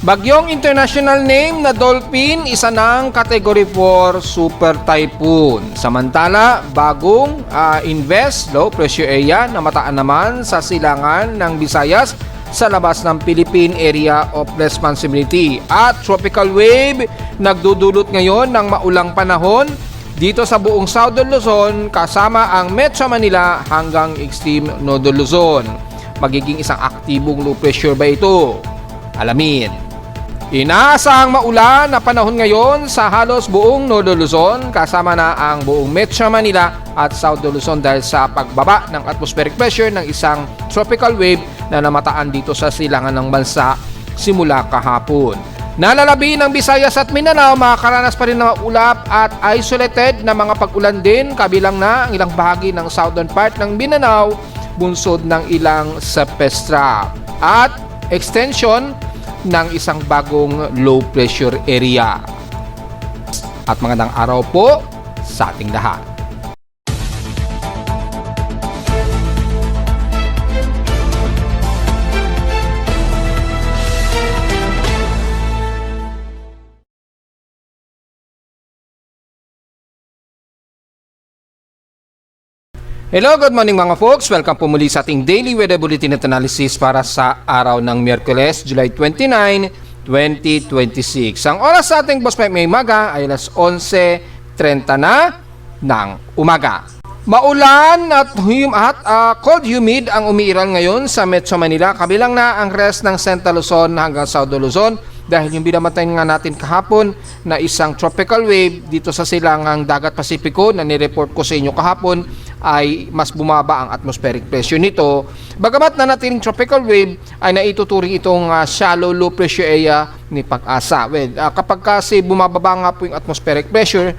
Bagyong international name na Dolphin, isa ng Category 4 Super Typhoon. Samantala, bagong invest low pressure area na mataan naman sa silangan ng Visayas sa labas ng Philippine Area of Responsibility. At tropical wave nagdudulot ngayon ng maulang panahon dito sa buong Southern Luzon kasama ang Metro Manila hanggang extreme Northern Luzon. Magiging isang aktibong low pressure ba ito? Alamin. Inaasahang maulan na panahon ngayon sa halos buong Northern Luzon kasama na ang buong Metro Manila at Southern Luzon dahil sa pagbaba ng atmospheric pressure ng isang tropical wave na namataan dito sa silangan ng bansa simula kahapon. Nalalabi ng Visayas at Mindanao, makakaranas pa rin ng ulap at isolated na mga pag-ulan din kabilang na ang ilang bahagi ng southern part ng Mindanao, bunsod ng ilang sepestra at extension ng isang bagong low pressure area. At magandang araw po sa ating lahat. Hello, good morning mga folks. Welcome po muli sa ating Daily Weather Bulletin at Analysis para sa araw ng Miyerkules, July 29, 2026. Ang oras sa ating Boss Mike may maga ay alas 11:30 na ng umaga. Maulan at cold humid ang umiiral ngayon sa Metro Manila, kabilang na ang rest ng Central Luzon hanggang Southern Luzon dahil yung binamatay nga natin kahapon na isang tropical wave dito sa silangang Dagat Pasipiko na nireport ko sa inyo kahapon ay mas bumaba ang atmospheric pressure nito. Bagamat na natin tropical wave ay naituturing itong shallow low pressure area ni Pag-asa. Well, kapag kasi bumababa nga po yung atmospheric pressure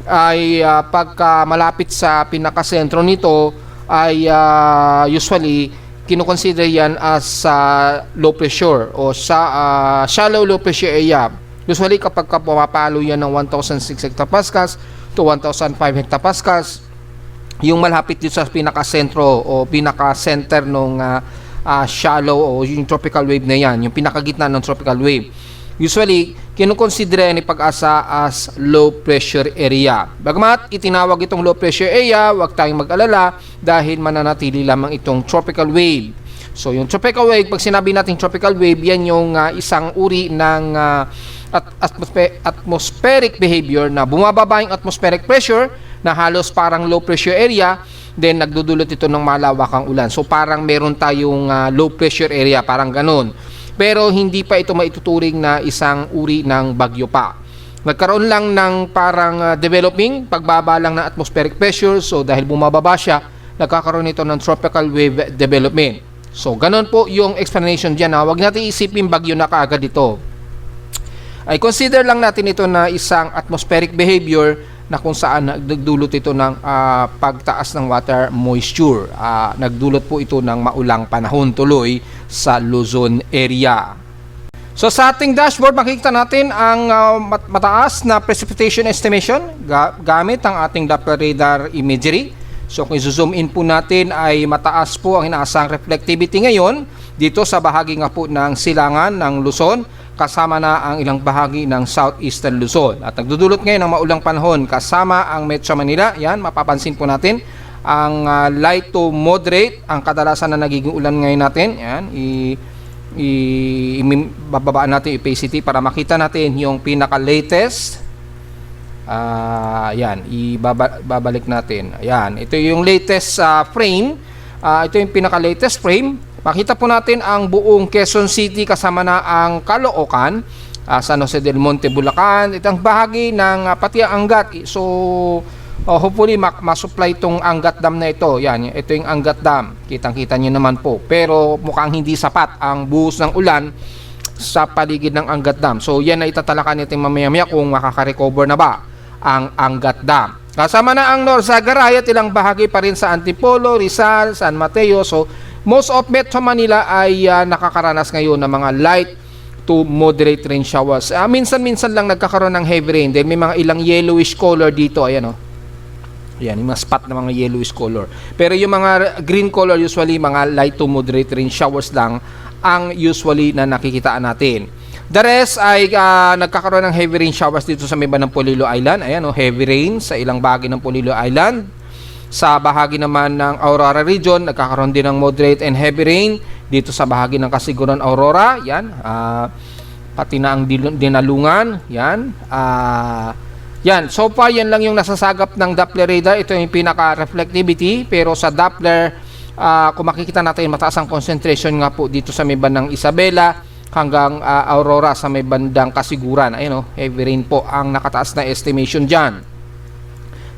ay pagka malapit sa pinakasentro nito ay usually kinoconsider yan as low pressure o sa shallow low pressure area. Usually kapag pumapalo yan ng 1,006 hectopascals to 1,005 hectopascals, yung malapit dito sa pinaka-sentro o pinaka-center ng shallow o yung tropical wave na yan, yung pinakagitna ng tropical wave. Usually, kinukonsidera ni Pag-asa as low pressure area. Bagamat itinawag itong low pressure area, huwag tayong mag-alala dahil mananatili lamang itong tropical wave. So, yung tropical wave, pag sinabi natin tropical wave, yan yung isang uri ng atmospheric behavior na bumababa yung atmospheric pressure na halos parang low pressure area, then nagdudulot ito ng malawakang ulan. So, parang meron tayong low pressure area, parang ganun. Pero hindi pa ito maituturing na isang uri ng bagyo pa. Nagkaroon lang ng parang developing, pagbaba lang ng atmospheric pressure. So dahil bumababa siya, nagkakaroon ito ng tropical wave development. So ganun po yung explanation dyan. Huwag natin isipin bagyo na kaagad ito. Ay consider lang natin ito na isang atmospheric behavior na kung saan nagdulot ito ng pagtaas ng water moisture. Nagdulot po ito ng maulang panahon tuloy sa Luzon area. So sa ating dashboard, makikita natin ang mataas na precipitation estimation gamit ang ating Doppler radar imagery. So kung i-zoom in po natin ay mataas po ang inaasahang reflectivity ngayon dito sa bahagi nga po ng silangan ng Luzon, kasama na ang ilang bahagi ng Southeastern Luzon. At nagdudulot ngayon ng maulang panahon kasama ang Metro Manila. Yan, mapapansin po natin ang light to moderate ang kadalasan na nagiging ulan ngayon natin. Yan, bababaan natin yung opacity para makita natin yung pinaka-latest. Yan, babalik natin. Ayan, ito yung latest frame. Ito yung pinaka-latest frame. Makita po natin ang buong Quezon City kasama na ang Caloocan, San Jose del Monte, Bulacan, itong bahagi ng pati ang Angat. So hopefully masupply itong Angat Dam na ito. Yan, ito yung Angat Dam. Kitang-kita nyo naman po. Pero mukhang hindi sapat ang buhos ng ulan sa paligid ng Angat Dam. So yan na itatalakan natin mamaya-maya kung makaka-recover na ba ang Angat Dam. Kasama na ang Norzagaray at ilang bahagi pa rin sa Antipolo, Rizal, San Mateo. So most of Metro Manila ay nakakaranas ngayon ng mga light to moderate rain showers. Minsan-minsan lang nagkakaroon ng heavy rain dahil may mga ilang yellowish color dito. Ayan o. Ayan, yung mga spot na mga yellowish color. Pero yung mga green color, usually mga light to moderate rain showers lang ang usually na nakikitaan natin. The rest ay nagkakaroon ng heavy rain showers dito sa may bandang Polillo Island. Ayan, heavy rain sa ilang bahagi ng Polillo Island. Sa bahagi naman ng Aurora region, nagkakaroon din ng moderate and heavy rain dito sa bahagi ng Kasiguran Aurora. Yan, pati na ang Dinalungan. Yan, yan. So far, yan lang yung nasasagap ng Doppler radar. Ito yung pinaka-reflectivity. Pero sa Doppler, kung makikita natin, mataas ang concentration nga po dito sa may bandang Isabela hanggang Aurora sa may bandang Kasiguran. Ayun, heavy rain po ang nakataas na estimation dyan.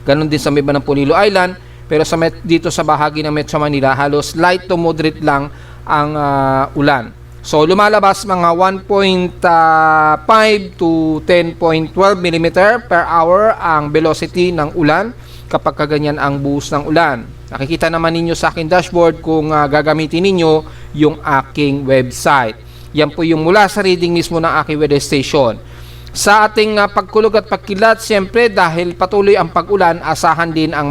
Ganon din sa may bandang Polillo Island. Pero dito sa bahagi ng Metro Manila, halos light to moderate lang ang ulan. So lumalabas mga 1.5 to 10.12 mm per hour ang velocity ng ulan kapag kaganyan ang buhos ng ulan. Nakikita naman ninyo sa aking dashboard kung gagamitin ninyo yung aking website. Yan po yung mula sa reading mismo ng aking weather station. Sa ating pagkulog at pagkilat, siyempre dahil patuloy ang pag-ulan, asahan din ang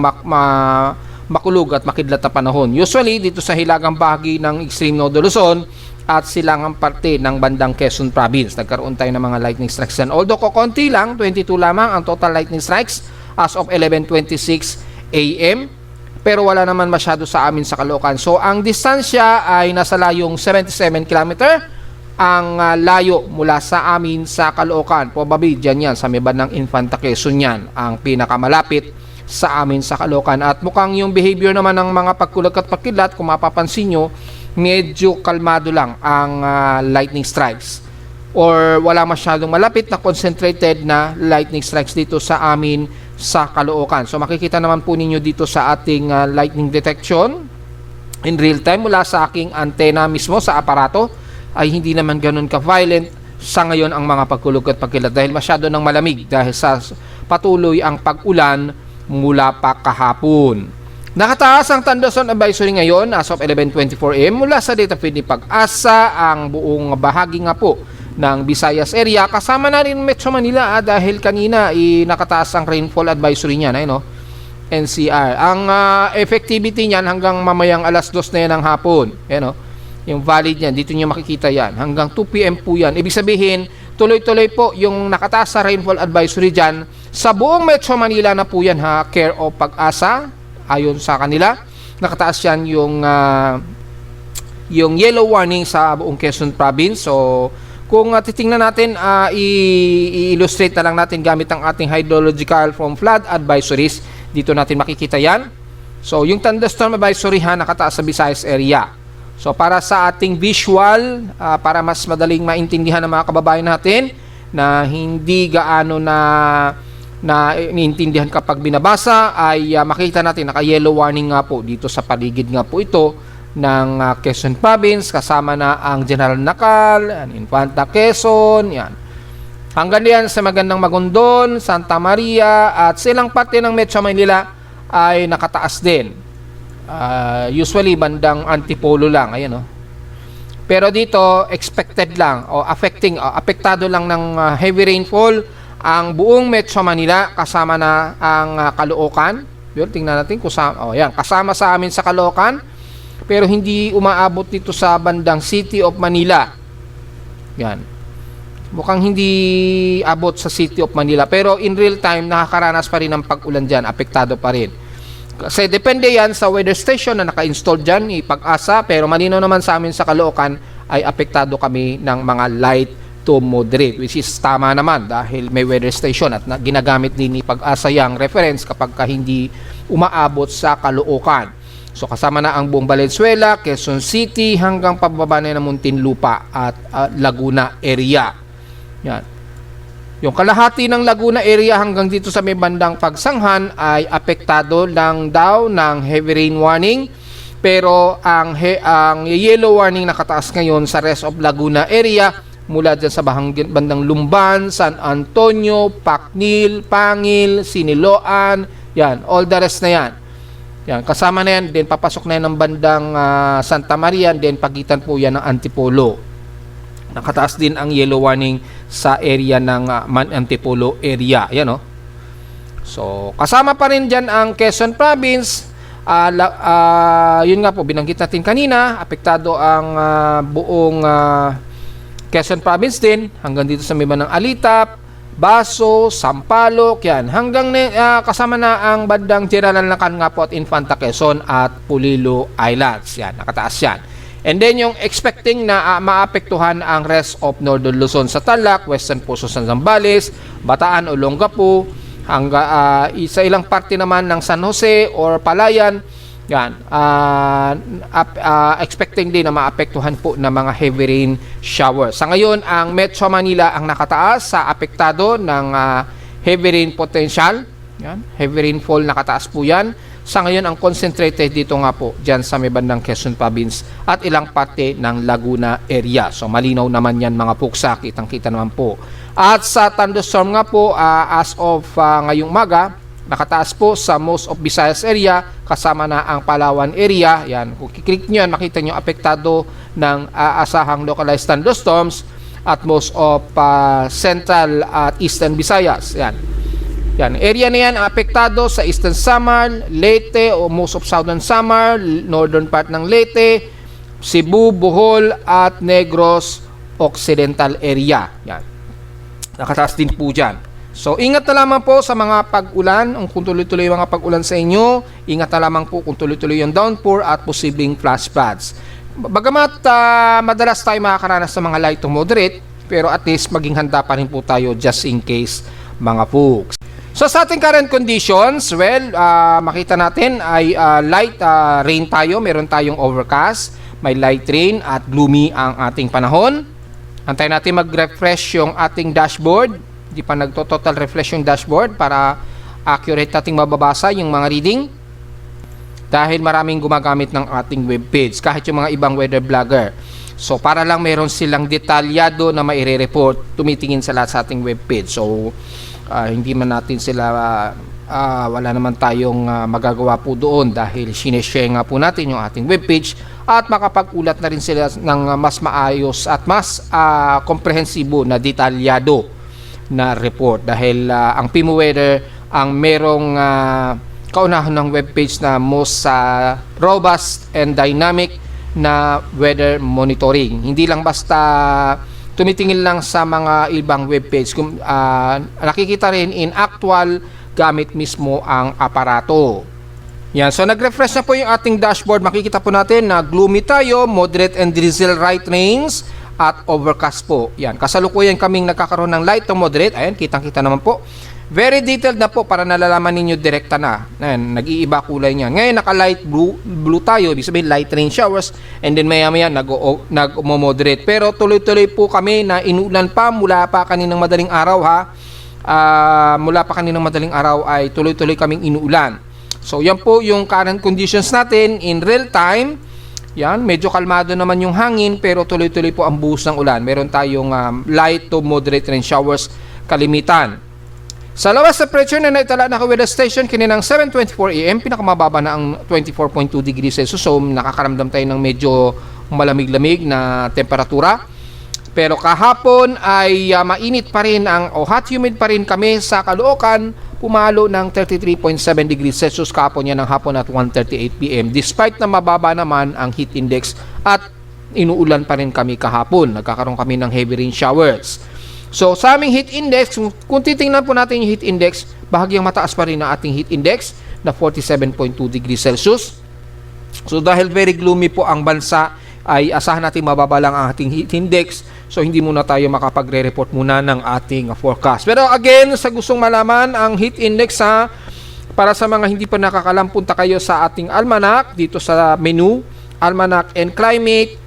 makulog at makidlat na panahon. Usually dito sa hilagang bahagi ng extreme Northern Luzon at silangang parte ng bandang Quezon Province, nagkaroon tayo ng mga lightning strikes. And although konti lang, 22 lamang ang total lightning strikes as of 11:26 AM, pero wala naman masyado sa amin sa Caloocan. So ang distansya ay nasa layong 77 km ang layo mula sa amin sa Caloocan. Probably dyan yan sa may bandang Infanta Quezon yan ang pinakamalapit sa amin sa Caloocan. At mukhang yung behavior naman ng mga pagkulag at pagkilat, kung mapapansin nyo, medyo kalmado lang ang lightning strikes. Or wala masyadong malapit na concentrated na lightning strikes dito sa amin sa Caloocan. So makikita naman po ninyo dito sa ating lightning detection in real time mula sa aking antena mismo sa aparato, ay hindi naman ganun ka-violent sa ngayon ang mga pagkulog at pagkilat dahil masyado ng malamig dahil sa patuloy ang pag-ulan mula pa kahapon. Nakataas ang thunderstorm advisory ngayon as of 11:24 AM mula sa data feed ni Pag-asa ang buong bahagi nga po ng Visayas area. Kasama na rin Metro Manila dahil kanina nakataas ang rainfall advisory niyan, NCR. Ang effectivity niyan hanggang mamayang alas 2 na yan ng hapon. Yung valid niyan, dito niyo makikita yan. Hanggang 2 PM po yan. Ibig sabihin, tuloy-tuloy po yung nakataas sa rainfall advisory dyan. Sa buong Metro Manila na po yan, care of Pag-asa. Ayon sa kanila, nakataas yan yung yellow warning sa buong Quezon Province. So, kung titingnan natin, i-illustrate na lang natin gamit ang ating hydrological from flood advisories. Dito natin makikita yan. So, yung thunderstorm advisory nakataas sa Visayas area. So para sa ating visual, para mas madaling maintindihan ng mga kababayan natin na hindi gaano na iniintindihan kapag binabasa, ay makita natin naka-yellow warning nga po dito sa paligid nga po ito ng Quezon Province, kasama na ang General Nakal, Infanta Quezon, yan. Hanggang diyan sa magandang Magondon, Santa Maria at silang parte ng Metro Manila ay nakataas din. Usually bandang Antipolo lang, pero dito expected lang o apektado lang ng heavy rainfall ang buong Metro Manila, kasama na ang Caloocan. Tingnan natin kung kasama sa amin sa Caloocan, pero hindi umaabot dito sa bandang City of Manila. Yan, mukhang hindi abot sa City of Manila, pero in real time nakakaranas pa rin ng pag-ulan dyan, apektado pa rin. Kasi depende yan sa weather station na naka-install dyan, Pag-asa, pero malinaw naman sa amin sa Caloocan ay apektado kami ng mga light to moderate, which is tama naman dahil may weather station at ginagamit din ni Pag-asa yung reference kapag hindi umaabot sa Caloocan. So kasama na ang buong Valenzuela, Quezon City hanggang pababa na ng Muntinlupa at Laguna area. Yan. Yung kalahati ng Laguna area hanggang dito sa may bandang Pagsanghan ay apektado lang daw ng heavy rain warning. Pero ang yellow warning nakataas ngayon sa rest of Laguna area mula dyan sa bandang Lumban, San Antonio, Pacnil, Pangil, Siniloan, yan, all the rest na yan. Yan, kasama na yan, then papasok na yan ng bandang Santa Maria, then pagitan po yan ng Antipolo. Nakataas din ang yellow warning sa area ng Antipolo area. Yan, So, kasama pa rin dyan ang Quezon Province. Yun nga po, binanggit natin kanina, apektado ang buong Quezon Province din, hanggang dito sa may bandang Alitap, Baso, Sampaloc, yan. Hanggang kasama na ang bandang General Lacan nga po at Infanta Quezon at Pulilo Islands. Yan, nakataas yan. And then yung expecting na maapektuhan ang rest of Northern Luzon sa Tarlac, Western Poso sa Zambales, Bataan o Olongapo, hanggang sa ilang parte naman ng San Jose or Palayan. Yan, expecting din na maapektuhan po ng mga heavy rain shower. Sa ngayon, ang Metro Manila ang nakataas sa apektado ng heavy rain potential. Yan, heavy rainfall nakataas po yan. Sa ngayon, ang concentrated dito nga po dyan sa may bandang Quezon Province at ilang parte ng Laguna area. So malinaw naman yan mga puksa, kitang-kita naman po. At sa thunderstorm nga po, as of ngayong umaga, nakataas po sa most of Visayas area, kasama na ang Palawan area. Yan, kung kiklik nyo yan, makita nyo apektado ng asahang localized thunderstorms at most of central at eastern Visayas. Yan. Yan, area na yan ang apektado sa eastern Samar, Leyte o most of southern Samar, northern part ng Leyte, Cebu, Bohol at Negros Occidental area. Yan. Nakataas din po dyan. So, ingat na lamang po sa mga pag-ulan, kung tuloy-tuloy yung mga pag-ulan sa inyo. Ingat na lamang po kung tuloy-tuloy yung downpour at posibleng flash floods. Bagamat madalas tayo makakaranas sa mga light to moderate, pero at least maging handa pa rin po tayo just in case, mga folks. So, sa ating current conditions, well, makita natin ay light rain tayo. Meron tayong overcast, may light rain at gloomy ang ating panahon. Antayin natin mag-refresh yung ating dashboard. Di pa nagto-total refresh yung dashboard para accurate nating mababasa yung mga reading. Dahil maraming gumagamit ng ating webpage, kahit yung mga ibang weather vlogger. So, para lang meron silang detalyado na maire-report, tumitingin sila sa ating webpage. So, hindi man natin sila, wala naman tayong magagawa po doon dahil sineshare nga po natin yung ating webpage at makapag-ulat na rin sila ng mas maayos at mas komprehensibo na detalyado na report dahil ang PIMO Weather ang merong kaunahan ng webpage na most robust and dynamic na weather monitoring. Hindi lang basta tumitingin lang sa mga ibang webpage, nakikita rin in actual gamit mismo ang aparato. Yan, so nag-refresh na po yung ating dashboard. Makikita po natin na gloomy tayo, moderate and drizzle right rains at overcast po. Yan, kasalukuyan kaming nagkakaroon ng light to moderate. Ayan, kitang-kita naman po. Very detailed na po para nalalaman ninyo direkta na. Ayan, nag-iiba kulay niya. Ngayon, naka-light blue tayo. Ibig sabihin, light rain showers. And then maya-maya, nag-moderate. Pero tuloy-tuloy po kami na inulan pa mula pa kaninang madaling araw ha. Mula pa kaninang madaling araw ay tuloy-tuloy kaming inuulan. So, yan po yung current conditions natin in real time. Yan, medyo kalmado naman yung hangin pero tuloy-tuloy po ang buhos ng ulan. Meron tayong light to moderate rain showers kalimitan. Sa lawas sa pressure na naitala na weather station kininang 7:24 AM, pinakamababa na ang 24.2 degrees Celsius. So, nakakaramdam tayo ng medyo malamig-lamig na temperatura. Pero kahapon ay mainit pa rin hot humid pa rin kami sa Caloocan. Pumalo ng 33.7 degrees Celsius kahapon yan ng hapon at 1:38 PM. Despite na mababa naman ang heat index at inuulan pa rin kami kahapon. Nagkakaroon kami ng heavy rain showers. So sa aming heat index, kung titingnan po natin yung heat index, bahagyang mataas pa rin ang ating heat index na 47.2 degrees Celsius. So dahil very gloomy po ang bansa, ay asahan natin mababa lang ang ating heat index. So, hindi muna tayo makapagre-report muna ng ating forecast. Pero again, sa gustong malaman ang heat index para sa mga hindi pa nakakalam, punta kayo sa ating almanac, dito sa menu, Almanac and Climate.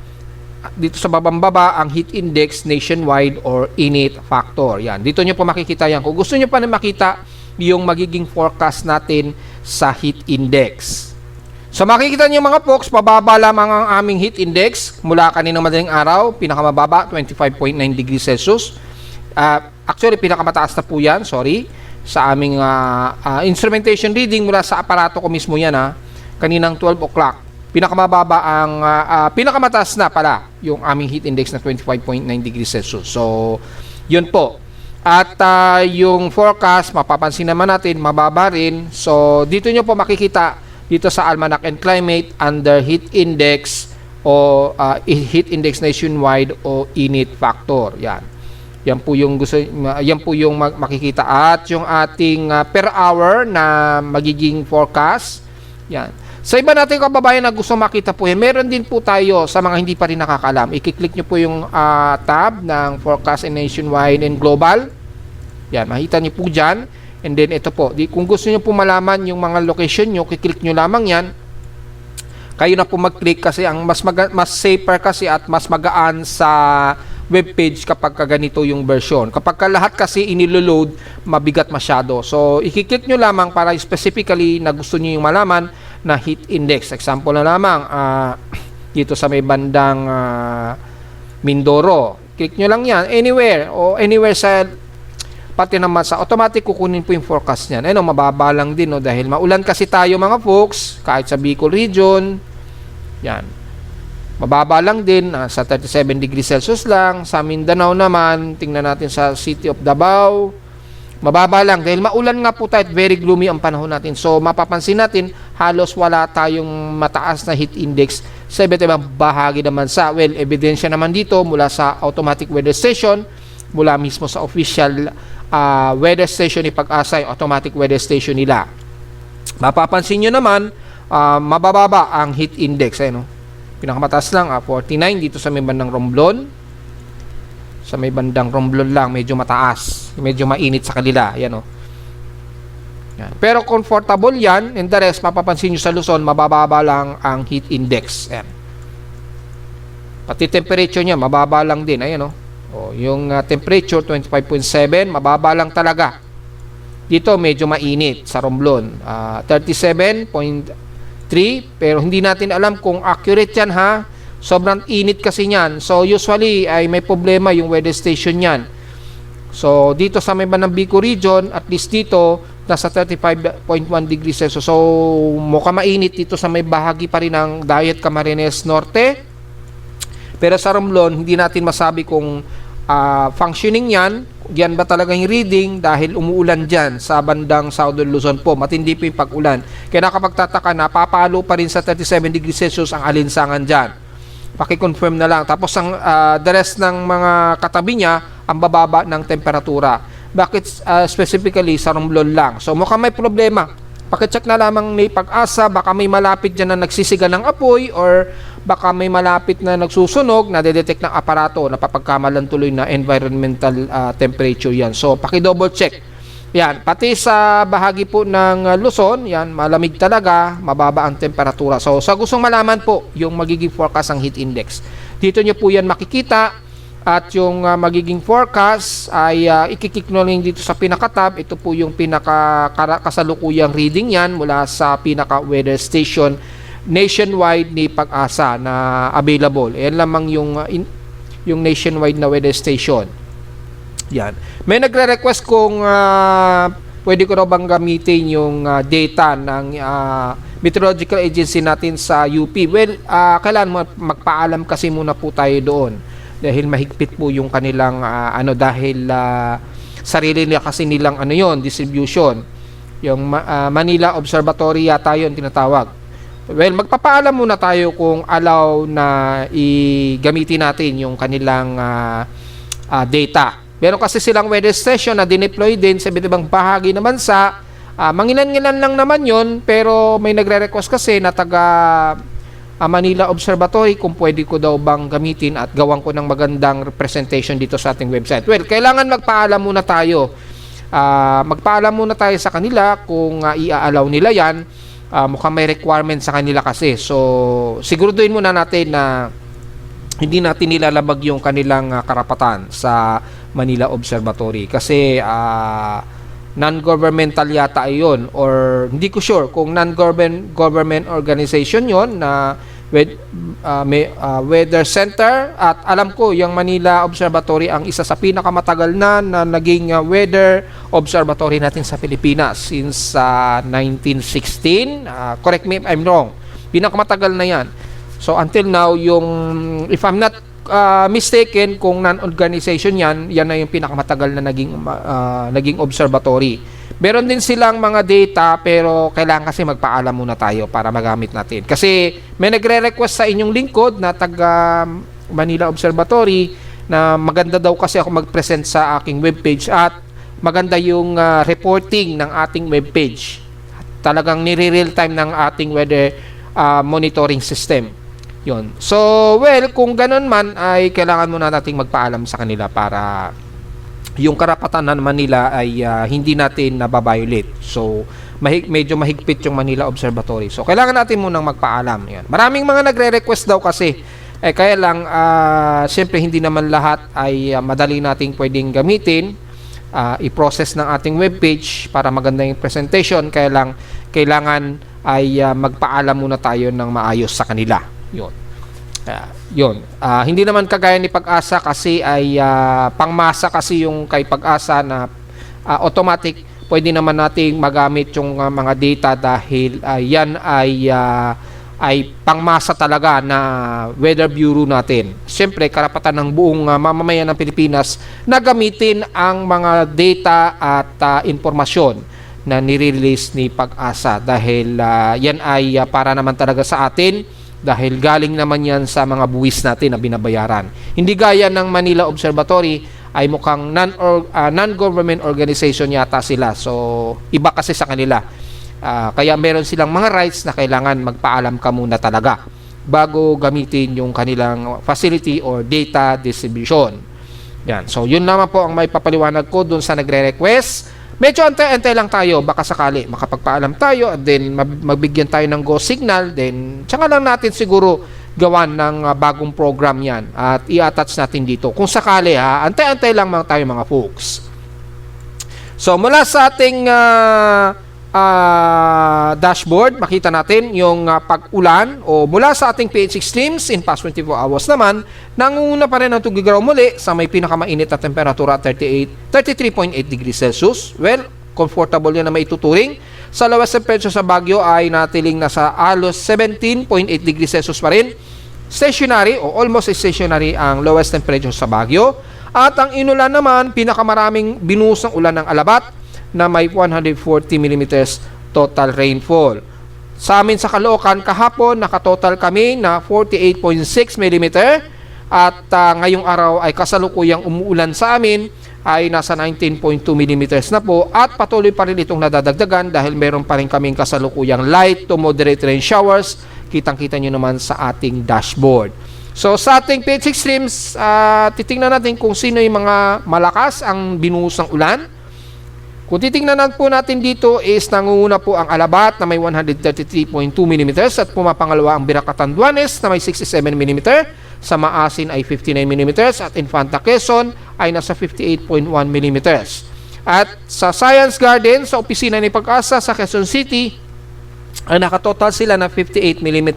Dito sa babang-baba, ang heat index nationwide or init factor. Yan. Dito nyo po makikita yan. Kung gusto nyo pa na makita yung magiging forecast natin sa heat index. So makikita niyo mga folks, pababa lamang ang aming heat index mula kaninang madaling araw, pinakamababa 25.9 degrees Celsius. Actually pinakamataas na po yan, sa aming instrumentation reading mula sa aparato ko mismo yan kaninang 12 o'clock. Pinakamababa ang pinakamataas na pala yung aming heat index na 25.9 degrees Celsius. So yun po. At yung forecast, mapapansin naman natin, mababa rin. So dito nyo po makikita dito sa Almanac and Climate under heat index o heat index nationwide o init factor. Yan po yung makikita, at yung ating per hour na magiging forecast. Yan. Sa iba nating kababayan na gusto makita po yan, meron din po tayo sa mga hindi pa rin nakakaalam. I-click nyo po yung tab ng forecast and nationwide and global. Yan, makita nyo po dyan. And then ito po, kung gusto nyo po malaman yung mga location nyo, i-click nyo lamang yan. Kayo na po mag-click kasi ang mas safer kasi at mas magaan sa webpage kapag ganito yung version. Kapag lahat kasi iniloload, mabigat masyado. So, i-click nyo lamang para specifically na gusto nyo yung malaman na heat index. Example na lamang, dito sa may bandang Mindoro. Click nyo lang yan, anywhere sa, pati naman sa automatic kukunin po yung forecast niyan. Mababa lang din, dahil maulan kasi tayo mga folks, kahit sa Bicol region. Yan. Mababa lang din, sa 37 degrees Celsius lang. Sa Mindanao naman, tingnan natin sa City of Davao, mababa lang dahil maulan nga po tayo at very gloomy ang panahon natin. So mapapansin natin, halos wala tayong mataas na heat index sa iba't ibang bahagi naman sa, ebidensya naman dito mula sa automatic weather station, mula mismo sa official weather station ni Pag-asa, automatic weather station nila. Mapapansin nyo naman, mabababa ang heat index. Pinakamataas lang, 49 dito sa may bandang Romblon. Sa may bandang Romblon lang, medyo mataas. Medyo mainit sa kanila. Yan. Pero comfortable yan. And the rest, mapapansin nyo sa Luzon, mabababa lang ang heat index. Yan. Pati temperature niya, mababa lang din. Ayan. Yung temperature, 25.7, mababa lang talaga. Dito, medyo mainit sa Romblon. 37.3, pero hindi natin alam kung accurate yan ha. Sobrang init kasi yan. So usually ay may problema yung weather station yan. So dito sa may bandang Bicol region, at least dito nasa 35.1 degrees Celsius. So mukhang mainit dito sa may bahagi pa rin ng Dayat Camarines Norte. Pero sa Romblon, hindi natin masabi kung functioning yan. Yan ba talaga yung reading dahil umuulan dyan sa bandang Southern Luzon po. Matindi po yung pag-ulan. Kaya nakapagtataka na papalo pa rin sa 37 degrees Celsius ang alinsangan dyan. Paki-confirm na lang. Tapos ang the rest ng mga katabi niya, ang bababa ng temperatura. Bakit specifically sa Romblon lang? So mukhang may problema. Pakicheck na lamang ni Pag-asa, baka may malapit dyan na nagsisiga ng apoy, or baka may malapit na nagsusunog, na detect ng aparato, napapagkamalan tuloy na environmental temperature yan. So paki-double check. Yan, pati sa bahagi po ng Luzon, yan, malamig talaga, mababa ang temperatura. So sa gustong malaman po yung magiging forecast ng heat index, dito nyo po yan makikita. At yung magiging forecast ay ikiklik nyo lang dito sa pinaka-tab. Ito po yung pinaka-kasalukuyang reading yan mula sa pinaka-weather station nationwide ni Pag-asa na available. Yan lamang yung nationwide na weather station. Yan. May nagre-request kung pwede ko raw bang gamitin yung data ng meteorological agency natin sa UP. Well, kailangan magpaalam kasi muna po tayo doon. Dahil mahigpit po yung kanilang dahil sarili nila kasi nilang distribution. Yung Manila Observatory yata yun tinatawag. Well, magpapaalam muna tayo kung allow na gamitin natin yung kanilang data. Meron kasi silang weather station na dineploy din sa iba't ibang bahagi ng bansa. Mangilan-ngilan lang naman yun, pero may nagre-request kasi na taga Manila Observatory kung pwede ko daw bang gamitin at gawan ko ng magandang representation dito sa ating website. Well, kailangan magpaalam muna tayo. Magpaalam muna tayo sa kanila kung i-allow nila yan. Mukhang may requirement sa kanila kasi. So, siguraduhin muna natin na hindi natin nilalabag yung kanilang karapatan sa Manila Observatory. Kasi non-governmental yata yun, or hindi ko sure kung non-government organization yon na weather center. At alam ko yung Manila Observatory ang isa sa pinakamatagal na naging weather observatory natin sa Pilipinas since 1916. Correct me if I'm wrong, pinakamatagal na yan. So until now, if I'm not mistaken, kung non-organization yan na yung pinakamatagal na naging observatory. Meron din silang mga data pero kailangan kasi magpaalam muna tayo para magamit natin. Kasi may nagre-request sa inyong lingkod na taga Manila Observatory na maganda daw kasi ako mag-present sa aking webpage at maganda yung reporting ng ating webpage. Talagang nire-real time ng ating weather monitoring system. Yun. So, well, kung ganun man ay kailangan muna nating magpaalam sa kanila para yung karapatan naman nila ay hindi natin nababiolate. So, medyo mahigpit yung Manila Observatory. So, kailangan natin munang magpaalam. Yan. Maraming mga nagre-request daw kasi. Kaya lang, siyempre hindi naman lahat ay madali nating pwedeng gamitin. I-process ng ating webpage para maganda yung presentation. Kaya lang, kailangan ay magpaalam muna tayo ng maayos sa kanila. Yun. Hindi naman kagaya ni Pag-asa kasi ay pangmasa kasi yung kay Pag-asa na automatic pwede naman nating magamit yung mga data dahil yan ay pangmasa talaga na weather bureau natin. Siyempre karapatan ng buong mamamayan ng Pilipinas na gamitin ang mga data at impormasyon na nire-release ni Pag-asa dahil yan ay para naman talaga sa atin. Dahil galing naman yan sa mga buwis natin na binabayaran. Hindi gaya ng Manila Observatory ay mukhang non-government organization yata sila. So, iba kasi sa kanila. Kaya meron silang mga rights na kailangan magpaalam ka muna talaga bago gamitin yung kanilang facility or data distribution. Yan. So, yun naman po ang may papaliwanag ko dun sa nagre-request. Medyo antay-antay lang tayo, baka sakali makapagpaalam tayo at then magbigyan tayo ng go signal, then tsaka lang natin siguro gawan ng bagong program yan at i-attach natin dito. Kung sakali antay-antay lang tayo mga folks. So mula sa ating dashboard, makita natin yung pag-ulan o mula sa ating PH Extremes in past 24 hours naman, nangunguna pa rin ang tugigaraw muli sa may pinakamainit na temperatura 33.8 degrees Celsius. Well, comfortable yan na maituturing. Sa lowest temperature sa Baguio ay natiling nasa alos 17.8 degrees Celsius pa rin. Stationary o almost stationary ang lowest temperature sa Baguio. At ang inulan naman, pinakamaraming binuhos ng ulan ng Alabat na may 140 mm total rainfall. Sa amin sa Caloocan kahapon, nakatotal kami na 48.6 mm at ngayong araw ay kasalukuyang umuulan sa amin ay nasa 19.2 mm na po at patuloy pa rin itong nadadagdagan dahil meron pa rin kaming kasalukuyang light to moderate rain showers. Kitang-kita nyo naman sa ating dashboard. So sa ating PH Extremes, titingnan natin kung sino yung mga malakas ang binuhos ng ulan. Kung titingnan po natin dito is nangunguna po ang Alabat na may 133.2 mm at pumapangalawa ang Biracatanduanes na may 67 mm, sa Maasin ay 59 mm at Infanta Quezon ay nasa 58.1 mm. At sa Science Garden, sa opisina ni Pag-asa sa Quezon City, ay nakatotal sila na 58 mm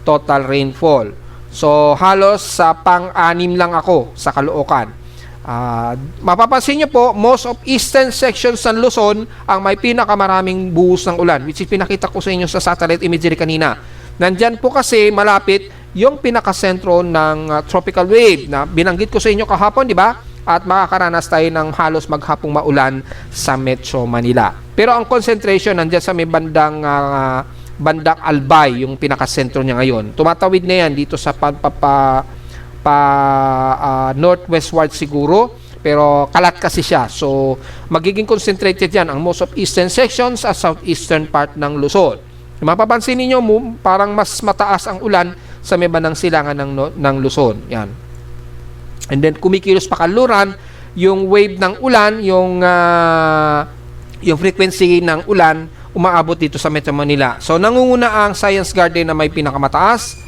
total rainfall. So halos sa pang-anim lang ako sa Caloocan. Mapapansin nyo po, most of eastern sections ng Luzon ang may pinakamaraming buhos ng ulan, which is pinakita ko sa inyo sa satellite imagery kanina. Nandyan po kasi malapit yung pinakasentro ng tropical wave na binanggit ko sa inyo kahapon, di ba? At makakaranas tayo ng halos maghapong maulan sa Metro Manila. Pero ang concentration nandyan sa may bandang Albay, yung pinakasentro niya ngayon. Tumatawid na yan dito sa northwestward siguro, pero kalat kasi siya. So, magiging concentrated yan ang most of eastern sections at southeastern part ng Luzon. Mapapansin niyo parang mas mataas ang ulan sa may bandang silangan ng Luzon. Yan. And then, kumikilos pa kaluran, yung wave ng ulan, yung frequency ng ulan, umaabot dito sa Metro Manila. So, nangunguna ang Science Garden na may pinakamataas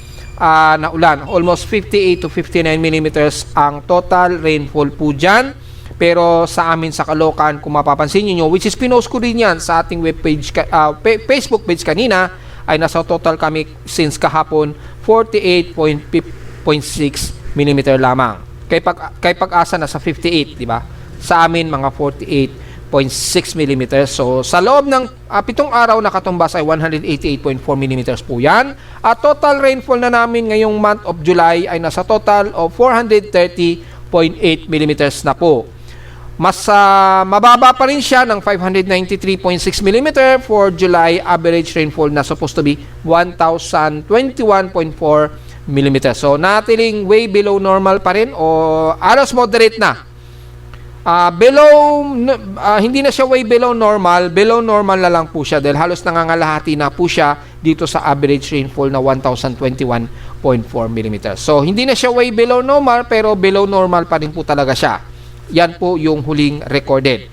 na ulan. Almost 58 to 59 mm ang total rainfall po dyan. Pero sa amin sa Caloocan, kung mapapansin nyo, which is pinost ko rin yan sa ating webpage, Facebook page kanina, ay nasa total kami since kahapon 48.6 mm lamang. Kay Pag-asa nasa 58, di ba? Sa amin mga 48.6 mm. So, sa loob ng 7 araw nakatumbas ay 188.4 mm po yan. At total rainfall na namin ngayong month of July ay nasa total of 430.8 mm na po. Mas mababa pa rin siya ng 593.6 mm for July. Average rainfall na supposed to be 1,021.4 mm. So, natiling way below normal pa rin o alos moderate na. Hindi na siya way below normal na lang po siya dahil halos nangangalahati na po siya dito sa average rainfall na 1,021.4 mm. So, hindi na siya way below normal pero below normal pa rin po talaga siya. Yan po yung huling recorded.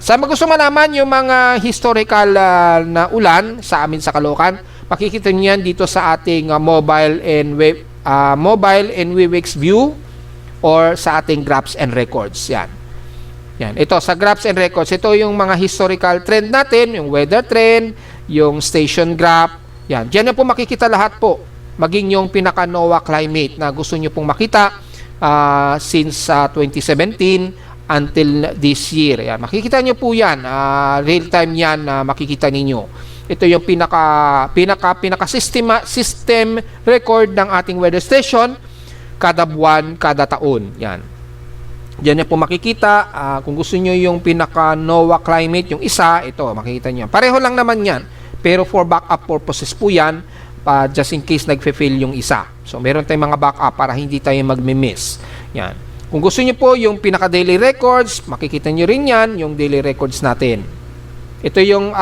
Sa gusto malaman yung mga historical na ulan sa amin sa Caloocan, makikita niyo yan dito sa ating mobile and WebEx view or sa ating graphs and records. Yan. Ito sa graphs and records, ito yung mga historical trend natin, yung weather trend, yung station graph. Yan. Diyan po makikita lahat po. Maging yung pinaka-NOAA climate na gusto nyo pong makita since 2017 until this year. Yan. Makikita nyo po yan. Real time yan na makikita ninyo. Ito yung pinaka system record ng ating weather station kada buwan, kada taon. Yan. Diyan nyo po makikita. Kung gusto nyo yung pinaka-NOAA climate, yung isa, ito, makikita nyo. Pareho lang naman yan. Pero for backup purposes po yan, just in case nagfe-fail yung isa. So, meron tayong mga backup para hindi tayo magmi-miss. Yan. Kung gusto nyo po yung pinaka-daily records, makikita nyo rin yan, yung daily records natin. Ito yung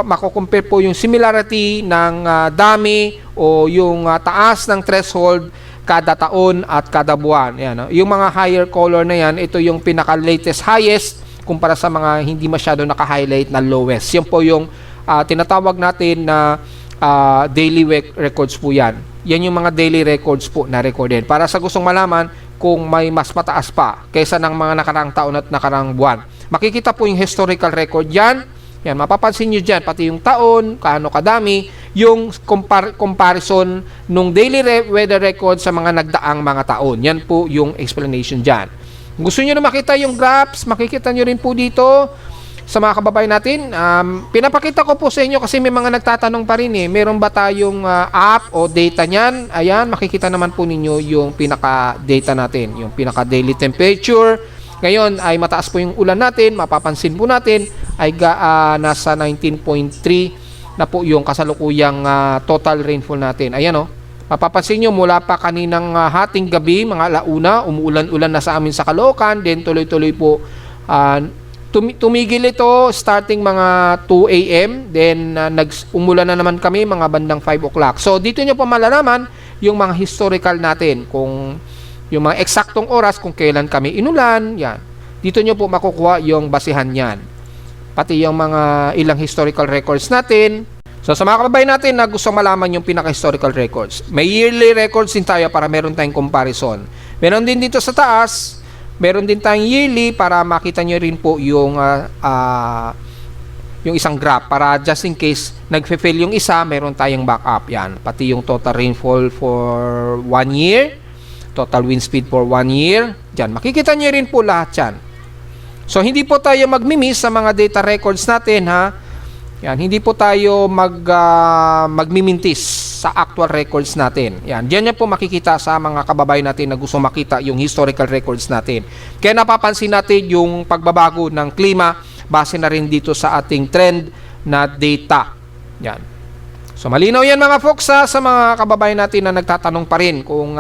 mako-compare po yung similarity ng dami o yung taas ng threshold kada taon at kada buwan. Yan, no? Yung mga higher color na yan, ito yung pinaka-latest highest kumpara sa mga hindi masyado naka-highlight na lowest. Yan po yung tinatawag natin na daily records po yan. Yan yung mga daily records po na recorded. Para sa gustong malaman kung may mas mataas pa kaysa ng mga nakarang taon at nakarang buwan. Makikita po yung historical record yan. Yan, mapapansin nyo dyan, pati yung taon, kaano kadami, yung comparison nung daily weather record sa mga nagdaang mga taon. Yan po yung explanation dyan. Kung gusto nyo na makita yung graphs, makikita nyo rin po dito sa mga kababayan natin. Pinapakita ko po sa inyo kasi may mga nagtatanong pa rin meron ba tayong app o data nyan? Ayan, makikita naman po ninyo yung pinaka-data natin, yung pinaka-daily temperature. Ngayon ay mataas po yung ulan natin, mapapansin po natin ay nasa 19.3 na po yung kasalukuyang total rainfall natin. Ayan mapapansin nyo mula pa kaninang hating gabi, mga alauna, umuulan-ulan na sa amin sa Caloocan, then tuloy-tuloy po tumigil ito starting mga 2 a.m. Then umulan na naman kami mga bandang 5 o'clock. So dito nyo po malalaman yung mga historical natin, kung yung mga eksaktong oras kung kailan kami inulan, yan. Dito nyo po makukuha yung basihan yan. Pati yung mga ilang historical records natin. So sa mga kababayan natin na gusto malaman yung pinaka-historical records, may yearly records din tayo para meron tayong comparison. Meron din dito sa taas, meron din tayong yearly para makita nyo rin po yung isang graph para just in case nagfe-fail yung isa, meron tayong backup. Yan, pati yung total rainfall for 1 year, total wind speed for 1 year. Diyan, makikita nyo rin po lahat yan. So, hindi po tayo magmimiss sa mga data records natin, ha? Yan, hindi po tayo magmimintis sa actual records natin. Yan, diyan nyo po makikita sa mga kababayan natin na gusto makita yung historical records natin. Kaya napapansin natin yung pagbabago ng klima base na rin dito sa ating trend na data. Yan. So, malinaw yan mga folks sa mga kababayan natin na nagtatanong pa rin kung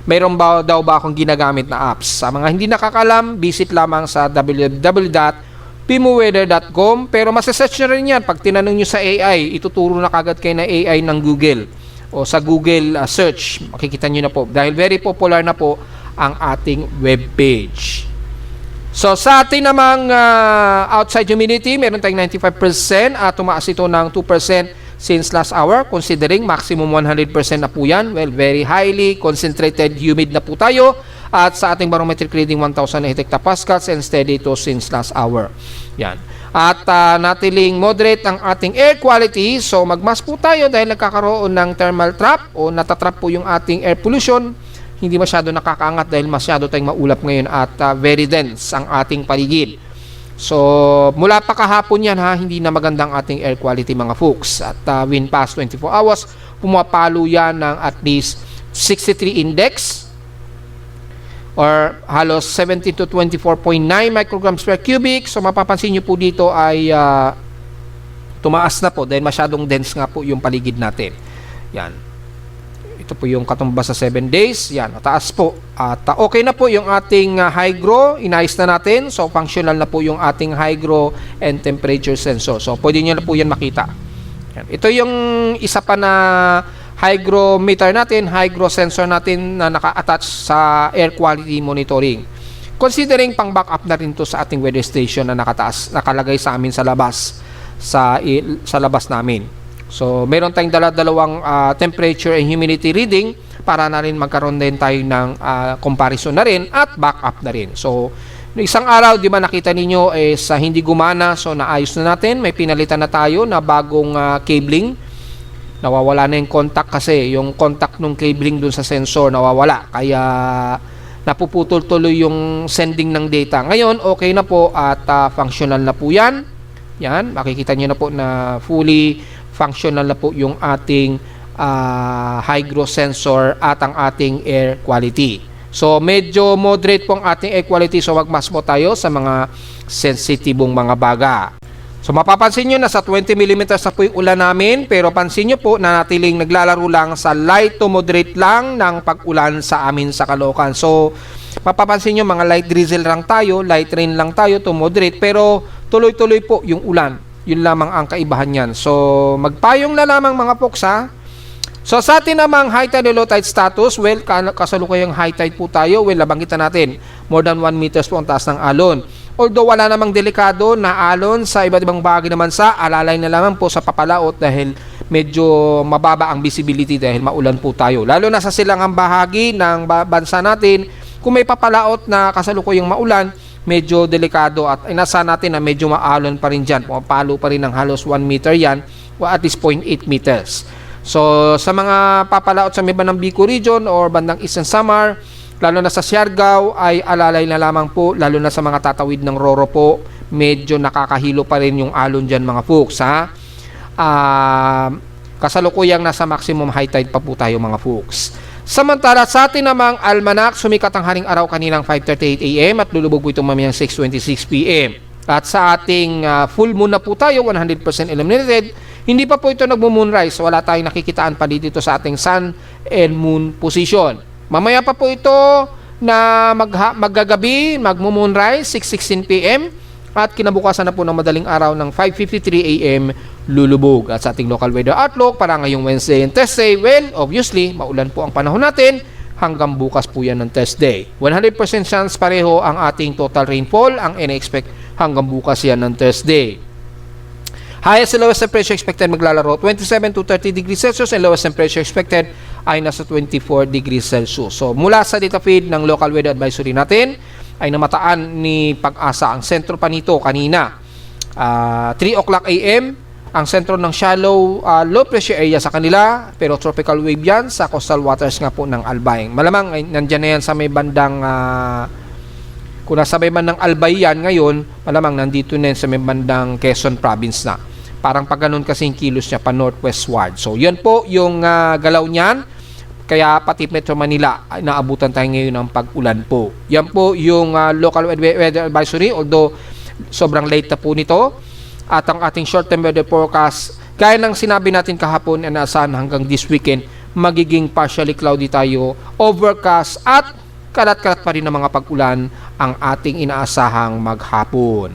mayroon daw ba akong ginagamit na apps. Sa mga hindi nakakalam, visit lamang sa www.pimuweather.com. Pero masasearch nyo rin yan. Pag tinanong nyo sa AI, ituturo na kagad kayo na AI ng Google o sa Google search. Makikita nyo na po. Dahil very popular na po ang ating web page. So sa ating namang outside humidity, meron tayong 95% at tumaas ito ng 2% since last hour, considering maximum 100% na po yan. Well, very highly concentrated humid na po tayo. At sa ating barometric reading, 1,008 hectopascals and steady ito since last hour. Yan. At natiling moderate ang ating air quality. So, magmas po tayo dahil nagkakaroon ng thermal trap o natatrap po yung ating air pollution. Hindi masyado nakakaangat dahil masyado tayong maulap ngayon at very dense ang ating paligid. So, mula pa kahapon yan hindi na magandang ating air quality mga folks. At within past 24 hours, pumapalo yan ng at least 63 index. or halos 17 to 24.9 micrograms per cubic. So mapapansin nyo po dito ay tumaas na po dahil masyadong dense nga po yung paligid natin. Yan. Ito po yung katumbas sa 7 days. Yan, mataas po. At okay na po yung ating hygro. Inayos na natin. So functional na po yung ating hygro and temperature sensor. So pwede nyo na po yan makita. Yan. Ito yung isa pa na hygrometer natin, hygro sensor natin na naka-attach sa air quality monitoring. Considering pang backup na rin to sa ating weather station na nakalagay sa amin sa labas sa labas namin. So meron tayong dalawang temperature and humidity reading para na rin magkaroon din tayo ng comparison na rin at backup na rin. So isang araw, di ba nakita ninyo sa hindi gumana, so naayos na natin, may pinalitan na tayo na bagong cabling. Nawawala na yung contact kasi yung contact ng cabling dun sa sensor nawawala, kaya napuputol tuloy yung sending ng data. Ngayon okay na po at functional na po yan. Yan, makikita nyo na po na fully functional na po yung ating hygro sensor at ang ating air quality. So medyo moderate po ang ating air quality, so wag mas mo tayo sa mga sensitibong mga baga. So mapapansin nyo na sa 20 mm na po yung ulan namin, pero pansin nyo po na natiling naglalaro lang sa light to moderate lang ng pag-ulan sa amin sa Caloocan. So mapapansin nyo mga light drizzle lang tayo, light rain lang tayo to moderate, pero tuloy-tuloy po yung ulan. Yun lamang ang kaibahan yan. So magpayong na lamang mga folks ha. So sa atin namang high tide and low tide status, well kasalukuyang high tide po tayo, well nabanggitan natin, more than 1 meters po ang taas ng alon. Although wala namang delikado na alon sa iba't ibang bahagi naman sa alalay na lamang po sa papalaot dahil medyo mababa ang visibility dahil maulan po tayo. Lalo na sa silangang bahagi ng bansa natin, kung may papalaot na kasalukuyang maulan, medyo delikado at inasa natin na medyo maalon pa rin dyan. Pumapalo pa rin ng halos 1 meter yan o at least 0.8 meters. So sa mga papalaot sa may bandang Bicol region or bandang Eastern Samar, lalo na sa Siargao ay alalay na lamang po, lalo na sa mga tatawid ng Roro po, medyo nakakahilo pa rin yung alon dyan mga folks ha. Kasalukuyang nasa maximum high tide pa po tayo mga folks. Samantala sa atin namang almanac, sumikat ang haring araw kaninang 5:38 AM at lulubog po itong mamayang 6:26 PM. At sa ating full moon na po tayo, 100% illuminated, hindi pa po ito nagmo-moonrise, wala tayong nakikitaan pa dito sa ating sun and moon position. Mamaya pa po ito na maggagabi, magmo-moonrise 6:16 PM at kinabukasan na po ng madaling araw ng 5:53 AM lulubog. At sa ating local weather outlook para ngayong Wednesday and Thursday, well, obviously, maulan po ang panahon natin hanggang bukas po yan ng Thursday. 100% chance pareho ang ating total rainfall, ang ina-expect hanggang bukas yan ng Thursday. Highest and lowest temperature expected maglalaro 27 to 30 degrees Celsius and lowest temperature expected ay nasa 24 degrees Celsius. So mula sa data feed ng local weather advisory natin ay namataan ni Pag-asa ang sentro pa nito kanina 3 o'clock AM ang sentro ng shallow low pressure area sa kanila, pero tropical wave yan sa coastal waters nga po ng Albay. Malamang ay nandyan na yan sa may bandang kung nasa may bandang Albay yan ngayon, malamang nandito na yan sa may bandang Quezon province na. Parang pag ganun kasing kilos niya pa northwestward. So yan po yung galaw niyan. Kaya pati Metro Manila ay naabutan tayo ngayon ng pag-ulan po. Yan po yung local weather advisory, although sobrang late na po nito. At ang ating short-term weather forecast, gaya ng sinabi natin kahapon, na asahan hanggang this weekend, magiging partially cloudy tayo, overcast at kalat-kalat pa rin ng mga pag-ulan ang ating inaasahang maghapon.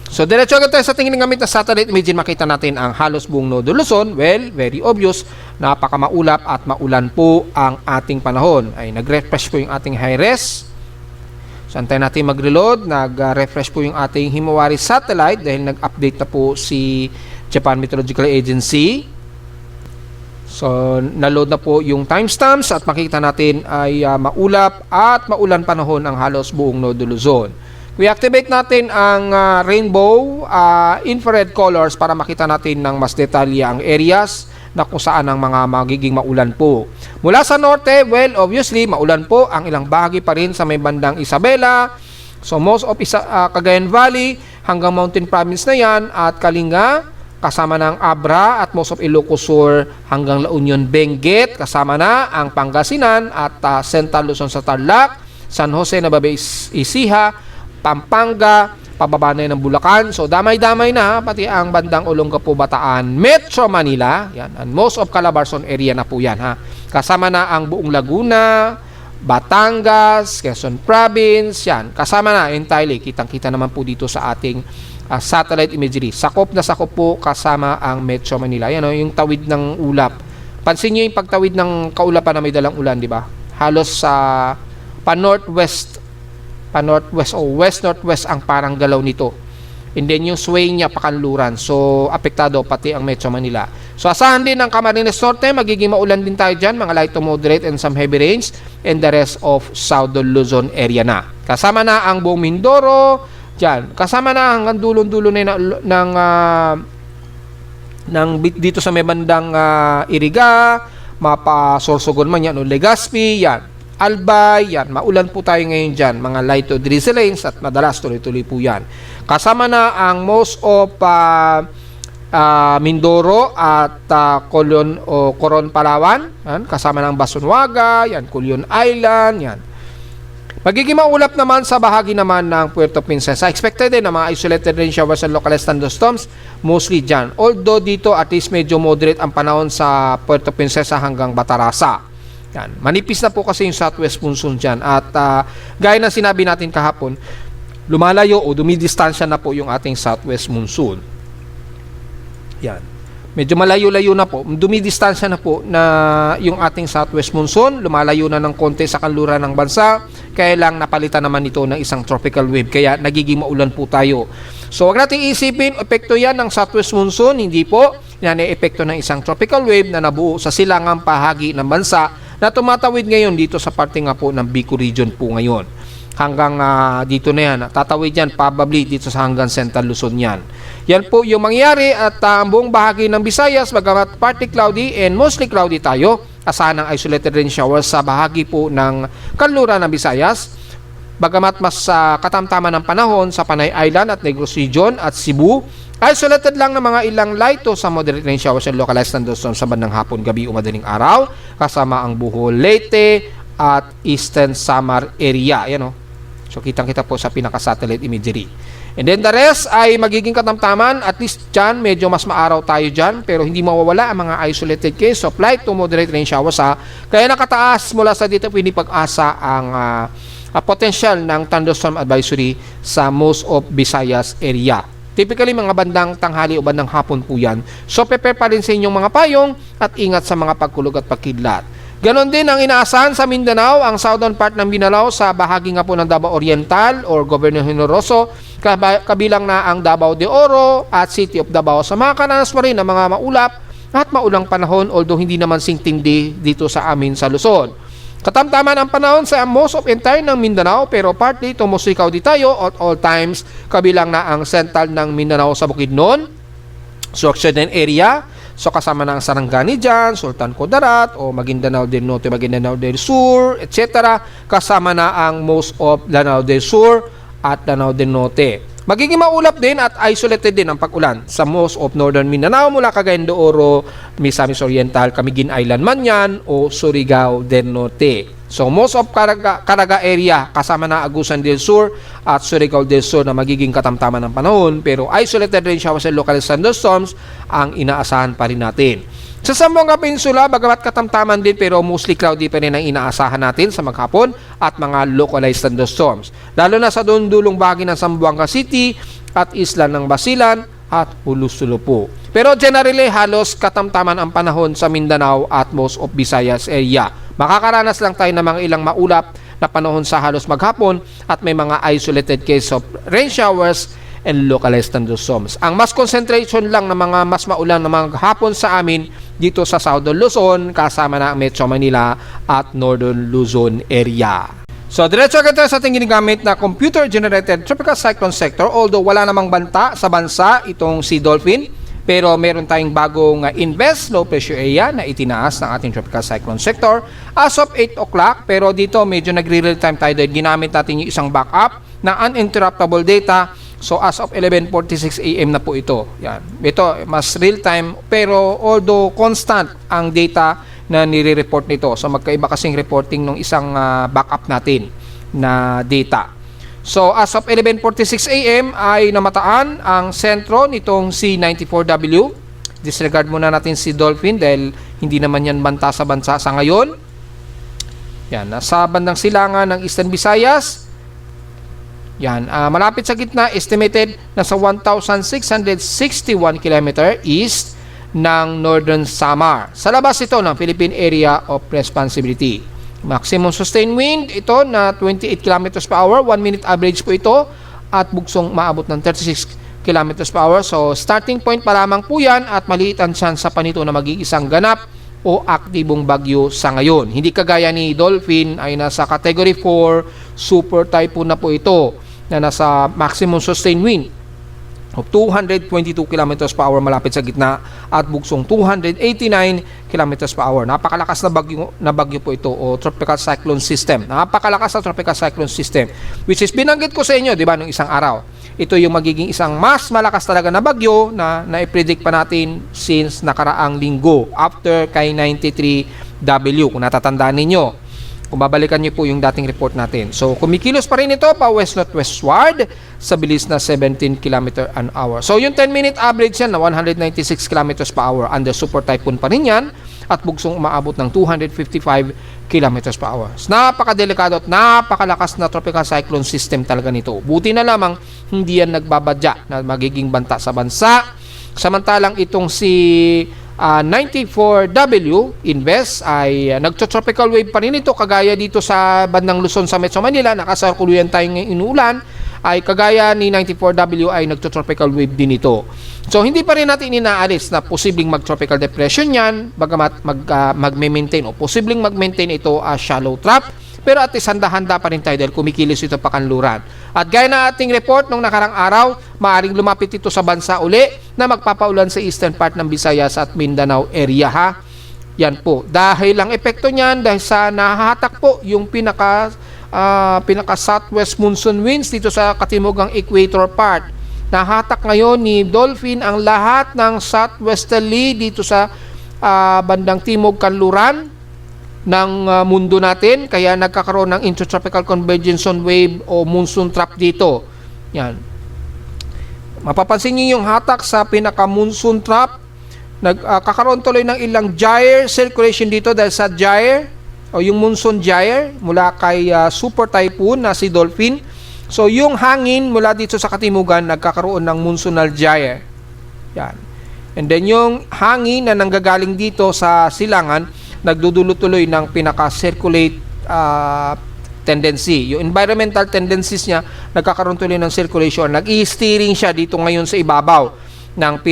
So diretso agad tayo sa tingin ng gamit na satellite imagine, makita natin ang halos buong Nodo Luzon. Well, very obvious, napakamaulap at maulan po ang ating panahon. Ay nag-refresh po yung ating high res. So antayin natin mag-reload, nag-refresh po yung ating Himawari satellite dahil nag-update na po si Japan Meteorological Agency. So na-load na po yung timestamps at makikita natin ay maulap at maulan panahon ang halos buong Nodo Luzon. I-activate natin ang rainbow infrared colors para makita natin ng mas detalye ang areas na kung saan ang mga magiging maulan po. Mula sa norte, well, obviously, maulan po ang ilang bahagi pa rin sa may bandang Isabela. So most of Cagayan Valley hanggang Mountain Province na yan at Kalinga, kasama ng Abra at most of Ilocos Sur hanggang La Union, Benguet, kasama na ang Pangasinan at Central Luzon sa Tarlac, San Jose, Nueva Ecija, Pampanga, pababa na yun ng Bulacan. So damay-damay na pati ang bandang Olongapo, Bataan, Metro Manila. Yan, and most of Calabarzon area na po yan ha. Kasama na ang buong Laguna, Batangas, Quezon Province, yan. Kasama na entirely. Kitang-kita naman po dito sa ating satellite imagery. Sakop na sakop po kasama ang Metro Manila. Yan o, yung tawid ng ulap. Pansin nyo yung pagtawid ng kaulapan na may dalang ulan, di ba? Halos sa pa-northwest o west-northwest ang parang galaw nito. And then yung sway niya pakanluran. So, apektado pati ang Metro Manila. So, asahan din ng Camarines Norte. Magiging maulan din tayo dyan. Mga light to moderate and some heavy rains. And the rest of Southern Luzon area na. Kasama na ang buong Mindoro. Dyan. Kasama na hanggang dulon-dulo na ng dito sa may bandang Iriga. Mapa-Sorsogon man yan. O Legazpi. Yan. Albay, yan, maulan po tayo ngayon dyan, mga light to drizzle rains at madalas tuloy-tuloy po yan. Kasama na ang most of Mindoro at Coron, Palawan, yan, kasama ng Basunwaga, yan, Culion Island, yan. Magiging maulap naman sa bahagi naman ng Puerto Princesa. Expected din na mga isolated rain showers and localized thunderstorms, mostly dyan. Although dito at least medyo moderate ang panahon sa Puerto Princesa hanggang Batarasa. Yan. Manipis na po kasi yung southwest monsoon dyan. At gaya ng sinabi natin kahapon, lumalayo o dumidistansya na po yung ating southwest monsoon. Yan. Medyo malayo-layo na po. Dumidistansya na po na yung ating southwest monsoon. Lumalayo na ng konti sa kanluran ng bansa. Kaya lang napalitan naman ito ng isang tropical wave. Kaya nagiging maulan po tayo. So, wag natin isipin, epekto yan ng southwest monsoon. Hindi po. Yan ay epekto ng isang tropical wave na nabuo sa silangang bahagi ng bansa na tumatawid ngayon dito sa parte nga po ng Bicol region po ngayon. Hanggang dito na yan. Tatawid yan probably dito sa hanggang Central Luzon yan. Yan po yung mangyari at ang buong bahagi ng Visayas, bagamat partly cloudy and mostly cloudy tayo, asahan ng isolated rain showers sa bahagi po ng kanluran ng Visayas. Bagamat mas katamtaman ng panahon sa Panay Island at Negros Region at Cebu, isolated lang ng mga ilang light to sa moderate rain showers and localized thunderstorms sa bandang hapon, gabi o madaling araw, kasama ang Bohol, Leyte at Eastern Samar area. Ayan o. So, kitang-kita po sa pinaka-satellite imagery. And then the rest ay magiging katamtaman. At least dyan, medyo mas maaraw tayo dyan. Pero hindi mawawala ang mga isolated case of light to moderate rain showers. Kaya nakataas mula sa dito pwede pag-asa ang potential ng thunderstorm advisory sa most of Visayas area. Typically, mga bandang tanghali o bandang hapon po yan. So, prepare pa rin sa inyong mga payong at ingat sa mga pagkulog at pagkidlat. Ganon din ang inaasahan sa Mindanao, ang southern part ng Mindanao sa bahagi nga po ng Davao Oriental or Governor Generoso, kabilang na ang Davao de Oro at City of Davao. Sa mga karanas pa rin ng mga maulap at maulang panahon, although hindi naman singtindi dito sa amin sa Luzon. Katamtaman ang panahon sa most of entire ng Mindanao, pero partly tumusikaw di tayo at all times, kabilang na ang central ng Mindanao sa Bukidnon, Sorsogon area. So kasama na ang Sarangani dyan, Sultan Kudarat, o Maguindanao del Norte, Maguindanao del Sur, etc. Kasama na ang most of Lanao del Sur at Lanao del Norte. Magiging maulap din at isolated din ang pag-ulan sa most of Northern Mindanao mula Cagayan de Oro, Misamis Oriental, Camiguin Island man yan, o Surigao del Norte. So most of Caraga area kasama na Agusan del Sur at Surigao del Sur na magiging katamtaman ng panahon, pero isolated rain showers and local thunderstorms ang inaasahan pa rin natin. Sa Zamboanga Peninsula, bagamat katamtaman din pero mostly cloudy pa rin ang inaasahan natin sa maghapon at mga localized thunderstorms. Lalo na sa dulong bahagi ng Zamboanga City at isla ng Basilan at Hulusulupo. Pero generally, halos katamtaman ang panahon sa Mindanao at most of Visayas area. Makakaranas lang tayo ng mga ilang maulap na panahon sa halos maghapon at may mga isolated case of rain showers and localized thunderstorms. Ang mas concentration lang ng mga mas maulan na mga hapon sa amin dito sa Southern Luzon, kasama na ang Metro Manila at Northern Luzon area. So, diretso agad tayo sa ating ginagamit na computer-generated tropical cyclone sector, although wala namang banta sa bansa itong si Dolphin. Pero meron tayong bagong invest low pressure area na itinaas ng ating tropical cyclone sector as of 8 o'clock. Pero dito medyo nagre-real time tayo dahil ginamit natin yung isang backup na uninterruptible data. So as of 11:46 AM na po ito. Yan. Ito mas real time pero although constant ang data na nire-report nito. So magkaiba kasing reporting ng isang backup natin. na data. So as of 11:46 AM ay namataan ang sentro nitong C-94W. Disregard muna natin si Dolphin dahil hindi naman yan banta sa bansa sa ngayon. Yan, nasa bandang silangan ng Eastern Visayas. Yan, malapit sa gitna, estimated na sa 1,661 km east ng Northern Samar. Sa labas ito ng Philippine Area of Responsibility. Maximum sustained wind ito na 28 km per hour, 1 minute average po ito at bugsong maabot ng 36 km per hour. So starting point pa lamang po yan at maliit ang chance pa nito na maging isang ganap o aktibong bagyo sa ngayon. Hindi kagaya ni Dolphin ay nasa category 4 super typhoon na po ito na nasa maximum sustained wind of 222 km per hour malapit sa gitna at bugsong 289 km per hour. Napakalakas na bagyo po ito o tropical cyclone system. Napakalakas na tropical cyclone system which is binanggit ko sa inyo, di ba, nung isang araw. Ito yung magiging isang mas malakas talaga na bagyo na na-predict pa natin since nakaraang linggo after kay 93W kung natatandaan ninyo. Kung babalikan niyo po yung dating report natin. So, kumikilos pa rin ito pa west-northwestward sa bilis na 17 km an hour. So, yung 10-minute average yan na 196 km per hour under super typhoon pa rin yan at bugsong umaabot ng 255 km per hour. Napakadelikado at napakalakas na tropical cyclone system talaga nito. Buti na lamang hindi yan nagbabadya na magiging banta sa bansa. Samantalang itong si 94W Invest ay nagto-tropical wave pa rin ito kagaya dito sa bandang Luzon sa Metro Manila, nakasarkuluyan tayo ng inuulan, ay kagaya ni 94W ay nagto-tropical wave din ito. So hindi pa rin natin inaalis na posibleng mag-tropical depression yan, bagamat mag-maintain o posibleng mag-maintain ito as shallow trap. Pero at least handa-handa pa rin tayo dahil kumikilos ito pakanluran. At gaya na ating report nung nakarang araw, maaring lumapit ito sa bansa uli na magpapaulan sa eastern part ng Visayas at Mindanao area ha. Yan po. Dahil ang epekto niyan dahil sa nahahatak po yung pinaka southwest monsoon winds dito sa katimugang equator part. Nahatak ngayon ni Dolphin ang lahat ng southwesterly dito sa bandang timog kanluran ng mundo natin, kaya nagkakaroon ng intertropical convergence wave o monsoon trap dito. Yan. Mapapansin niyo yung hatak sa pinaka monsoon trap. Nagkakaroon tuloy ng ilang gyre circulation dito dahil sa gyre o yung monsoon gyre mula kay super typhoon na si Dolphin. So yung hangin mula dito sa katimugan nagkakaroon ng monsonal gyre. Yan. And then yung hangin na nanggagaling dito sa silangan nagdudulot-tuloy ng pinaka-circulate tendency. Yung environmental tendencies niya, nagkakaroon tuloy ng circulation. Nag-i-steering siya dito ngayon sa ibabaw ng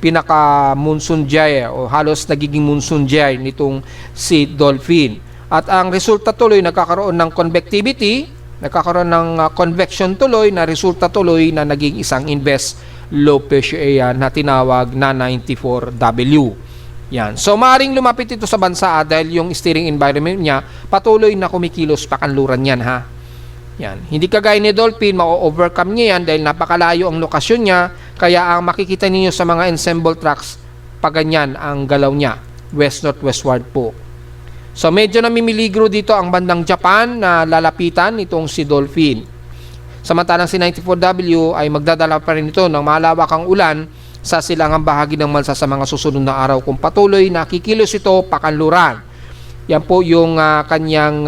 pinaka-monsoon gyre o halos nagiging monsoon gyre nitong si Dolphin. At ang resulta tuloy, nagkakaroon ng convectivity, nagkakaroon ng convection tuloy, na resulta tuloy na naging isang inverse low pressure area na tinawag na 94W. Yan. So, maaaring lumapit ito sa bansa dahil yung steering environment niya patuloy na kumikilos pakanluran yan ha. Yan. Hindi kagaya ni Dolphin, ma-overcome niya yan dahil napakalayo ang lokasyon niya. Kaya ang makikita niyo sa mga ensemble tracks, paganyan ang galaw niya. West-northwestward po. So, medyo namimiligro dito ang bandang Japan na lalapitan itong si Dolphin. Samantalang si 94W ay magdadala pa rin ito ng malawakang ulan sa silangang bahagi ng bansa sa mga susunod na araw kung patuloy na kikilos ito pakanluran. Yan po yung kanyang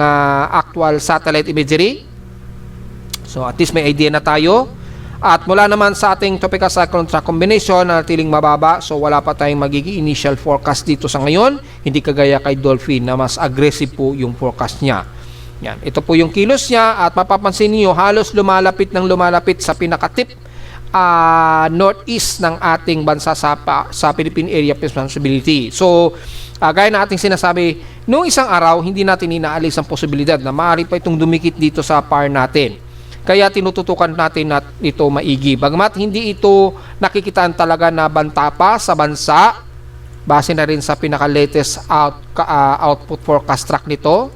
actual satellite imagery. So at least may idea na tayo. At mula naman sa ating tropical cyclone track combination na tiling mababa, so wala pa tayong magiging initial forecast dito sa ngayon. Hindi kagaya kay Dolphin na mas aggressive po yung forecast niya. Yan. Ito po yung kilos niya at mapapansin niyo halos lumalapit sa pinakatip northeast ng ating bansa sa Philippine Area of Responsibility. So, gaya na ating sinasabi, noong isang araw, hindi natin inaalis ang posibilidad na maaari pa itong dumikit dito sa par natin. Kaya tinututukan natin na ito maigi. Bagamat hindi ito nakikitaan talaga na banta pa sa bansa, base na rin sa pinaka-latest output forecast track nito.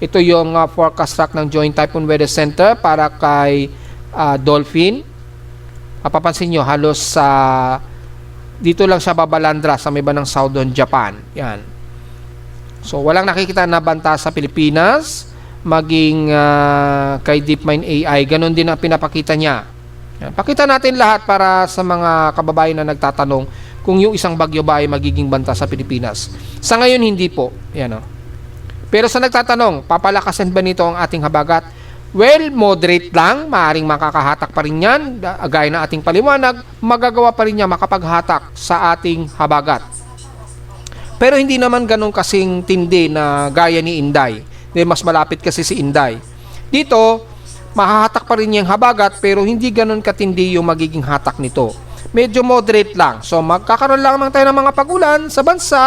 Ito yung forecast track ng Joint Typhoon Weather Center para kay Dolphin. Mapapansin nyo, halos dito lang siya babalandra sa may banang Southern Japan. Yan. So, walang nakikita na banta sa Pilipinas. maging kay DeepMind AI, ganun din ang pinapakita niya. Yan. Pakita natin lahat para sa mga kababayan na nagtatanong kung yung isang bagyo ba ay magiging banta sa Pilipinas. Sa ngayon, hindi po. Yan, Pero sa nagtatanong, papalakasin ba nito ang ating habagat? Well, moderate lang. Maaring makakahatak pa rin yan. Gaya na ating paliwanag, magagawa pa rin niya makapaghatak sa ating habagat. Pero hindi naman ganun kasing tindi na gaya ni Inday. Mas malapit kasi si Inday. Dito, mahahatak pa rin yung habagat pero hindi ganun katindi yung magiging hatak nito. Medyo moderate lang. So magkakaroon lamang tayo ng mga pagulan sa bansa.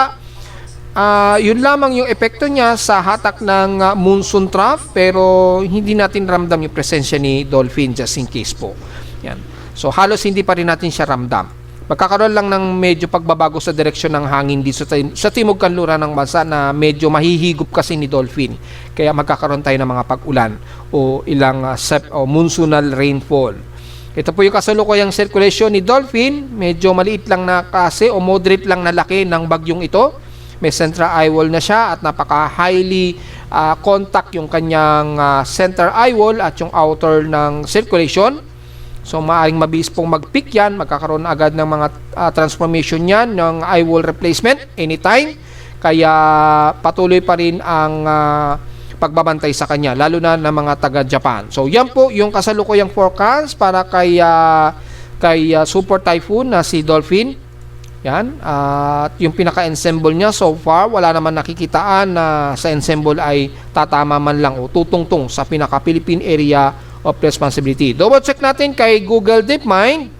Yun lamang yung epekto niya sa hatak ng monsoon trough pero hindi natin ramdam yung presensya ni Dolphin just in case po. Yan. So halos hindi pa rin natin siya ramdam. Magkakaroon lang ng medyo pagbabago sa direksyon ng hangin dito sa timog kanluran ng bansa na medyo mahihigop kasi ni Dolphin. Kaya magkakaroon tayo ng mga pag-ulan o ilang monsoonal rainfall. Ito po yung kasalukuyang circulation ni Dolphin. Medyo maliit lang na kasi o moderate lang na laki ng bagyong ito. May central eye wall na siya at napaka-highly contact yung kanyang center eye wall at yung outer ng circulation. So maaaring mabilis pong mag-peak yan, magkakaroon agad ng mga transformation yan ng eye wall replacement anytime. Kaya patuloy pa rin ang pagbabantay sa kanya, lalo na ng mga taga-Japan. So yan po yung kasalukuyang forecast para kay super typhoon na si Dolphin. Yan, at yung pinaka-ensemble niya so far, wala naman nakikitaan na sa ensemble ay tatama man lang o tutungtong sa pinaka-Philippine area of responsibility. Double check natin kay Google DeepMind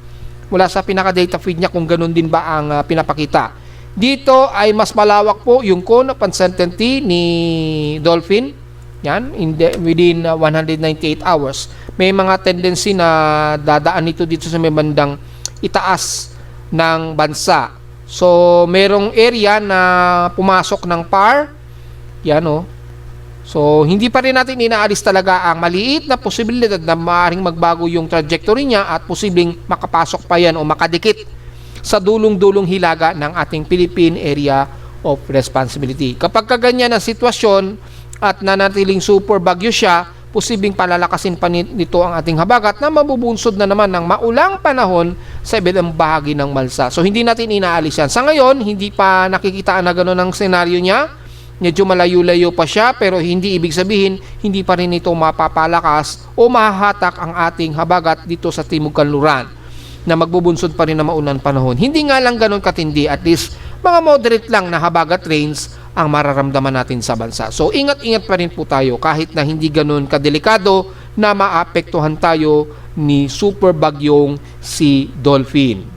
mula sa pinaka-data feed niya kung ganun din ba ang pinapakita. Dito ay mas malawak po yung cone of uncertainty ni Dolphin. Yan, within 198 hours. May mga tendency na dadaan ito dito sa may bandang itaas ng bansa. So, merong area na pumasok ng PAR. Yan So, hindi pa rin natin inaalis talaga ang maliit na posibilidad na maaaring magbago yung trajectory niya at posibleng makapasok pa yan o makadikit sa dulong-dulong hilaga ng ating Philippine Area of Responsibility. Kapag kaganyan ang sitwasyon at nanatiling super bagyo siya, posibleng palalakasin pa nito ang ating habagat na mabubunsod na naman ng maulang panahon sa ibang bahagi ng bansa. So, hindi natin inaalis yan. Sa ngayon, hindi pa nakikitaan na gano'n ang senaryo niya. Medyo malayo-layo pa siya pero hindi ibig sabihin hindi pa rin ito mapapalakas o mahahatak ang ating habagat dito sa Timog Kanluran na magbubunsod pa rin na maulan panahon. Hindi nga lang ganun katindi, at least mga moderate lang na habagat rains ang mararamdaman natin sa bansa. So ingat-ingat pa rin po tayo kahit na hindi ganun kadelikado na maapektuhan tayo ni super bagyong si Dolphin.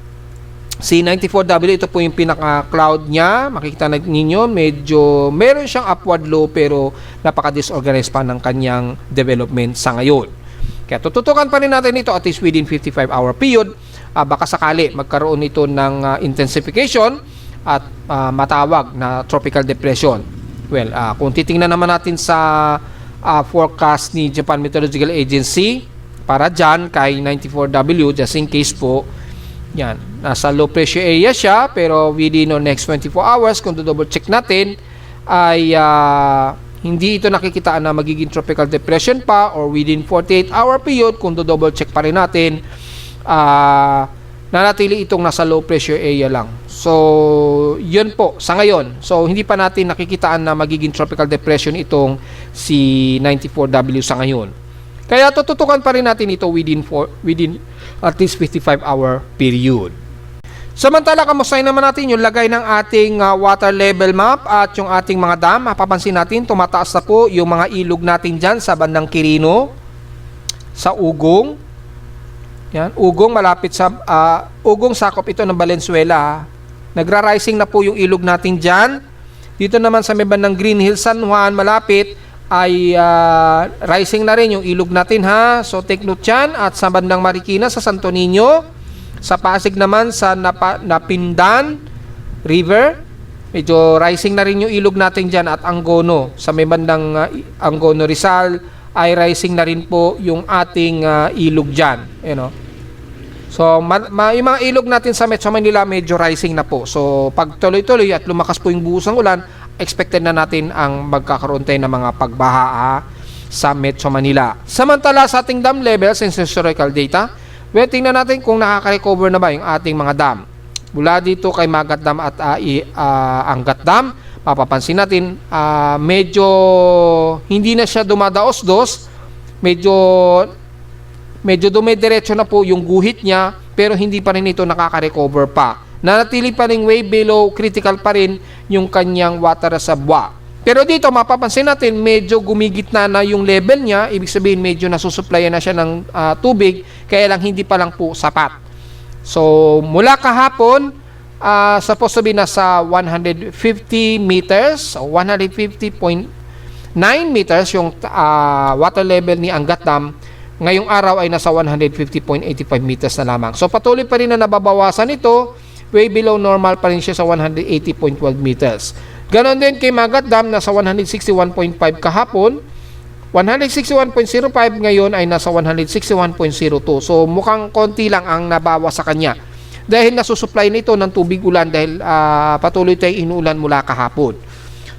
Si 94W, ito po yung pinaka-cloud niya. Makikita ninyo, medyo meron siyang upward low pero napaka-disorganized pa ng kanyang development sa ngayon. Kaya tututukan pa rin natin ito at least within 55-hour period. Baka sakali magkaroon ito ng intensification at matawag na tropical depression. Well, kung titingnan naman natin sa forecast ni Japan Meteorological Agency para dyan kay 94W, just in case po, yan, nasa low pressure area siya pero within the next 24 hours kung double check natin ay hindi ito nakikitaan na magiging tropical depression pa, or within 48-hour period kung double check pa rin natin nanatili itong nasa low pressure area lang. So yun po sa ngayon. So hindi pa natin nakikitaan na magiging tropical depression itong si 94W sa ngayon. Kaya tututukan pa rin natin ito within at least 55-hour period. Samantala, kamustahin naman natin yung lagay ng ating water level map at yung ating mga dam. Mapapansin natin, tumataas na po yung mga ilog natin dyan sa bandang Quirino, sa Ugong. Yan, Ugong malapit sa Ugong, sakop ito ng Valenzuela. Nagra-rising na po yung ilog natin dyan. Dito naman sa may bandang Green Hills, San Juan, malapit ay rising na rin yung ilog natin ha. So take note yan. At sa bandang Marikina, sa Santo Niño, sa Pasig naman sa Napindan River, medyo rising na rin yung ilog natin dyan. At Angono, sa may bandang Angono Rizal ay rising na rin po yung ating ilog dyan, So yung mga ilog natin sa Metro Manila medyo rising na po. So pag tuloy-tuloy at lumakas po yung buhos ng ulan, expected na natin ang magkakaroon tayo ng mga pagbaha sa Metro Manila. Samantala sa ating dam levels and historical data, well, tingnan natin kung nakaka-recover na ba yung ating mga dam. Mula dito kay Magat Dam at Angat Dam, mapapansin natin medyo hindi na siya dumadaos-dos, medyo dumidiretso na po yung guhit niya, pero hindi pa rin ito nakaka-recover pa. Nanatili pa rin way below critical pa rin yung kanyang water reservoir. Pero dito mapapansin natin medyo gumigitna na yung level niya, ibig sabihin medyo nasusuplayan na siya ng tubig, kaya lang hindi pa lang po sapat. So mula kahapon, supposed to be nasa 150 meters o 150.9 meters yung water level ni Angat Dam. Ngayong araw ay nasa 150.85 meters na lamang. So patuloy pa rin na nababawasan ito, way below normal pa rin siya sa 180.12 meters. Ganon din kay Magat Dam, nasa 161.5 kahapon, 161.05 ngayon ay nasa 161.02. So mukhang konti lang ang nabawas sa kanya dahil nasusupply nito ng tubig ulan dahil patuloy tayong inuulan mula kahapon.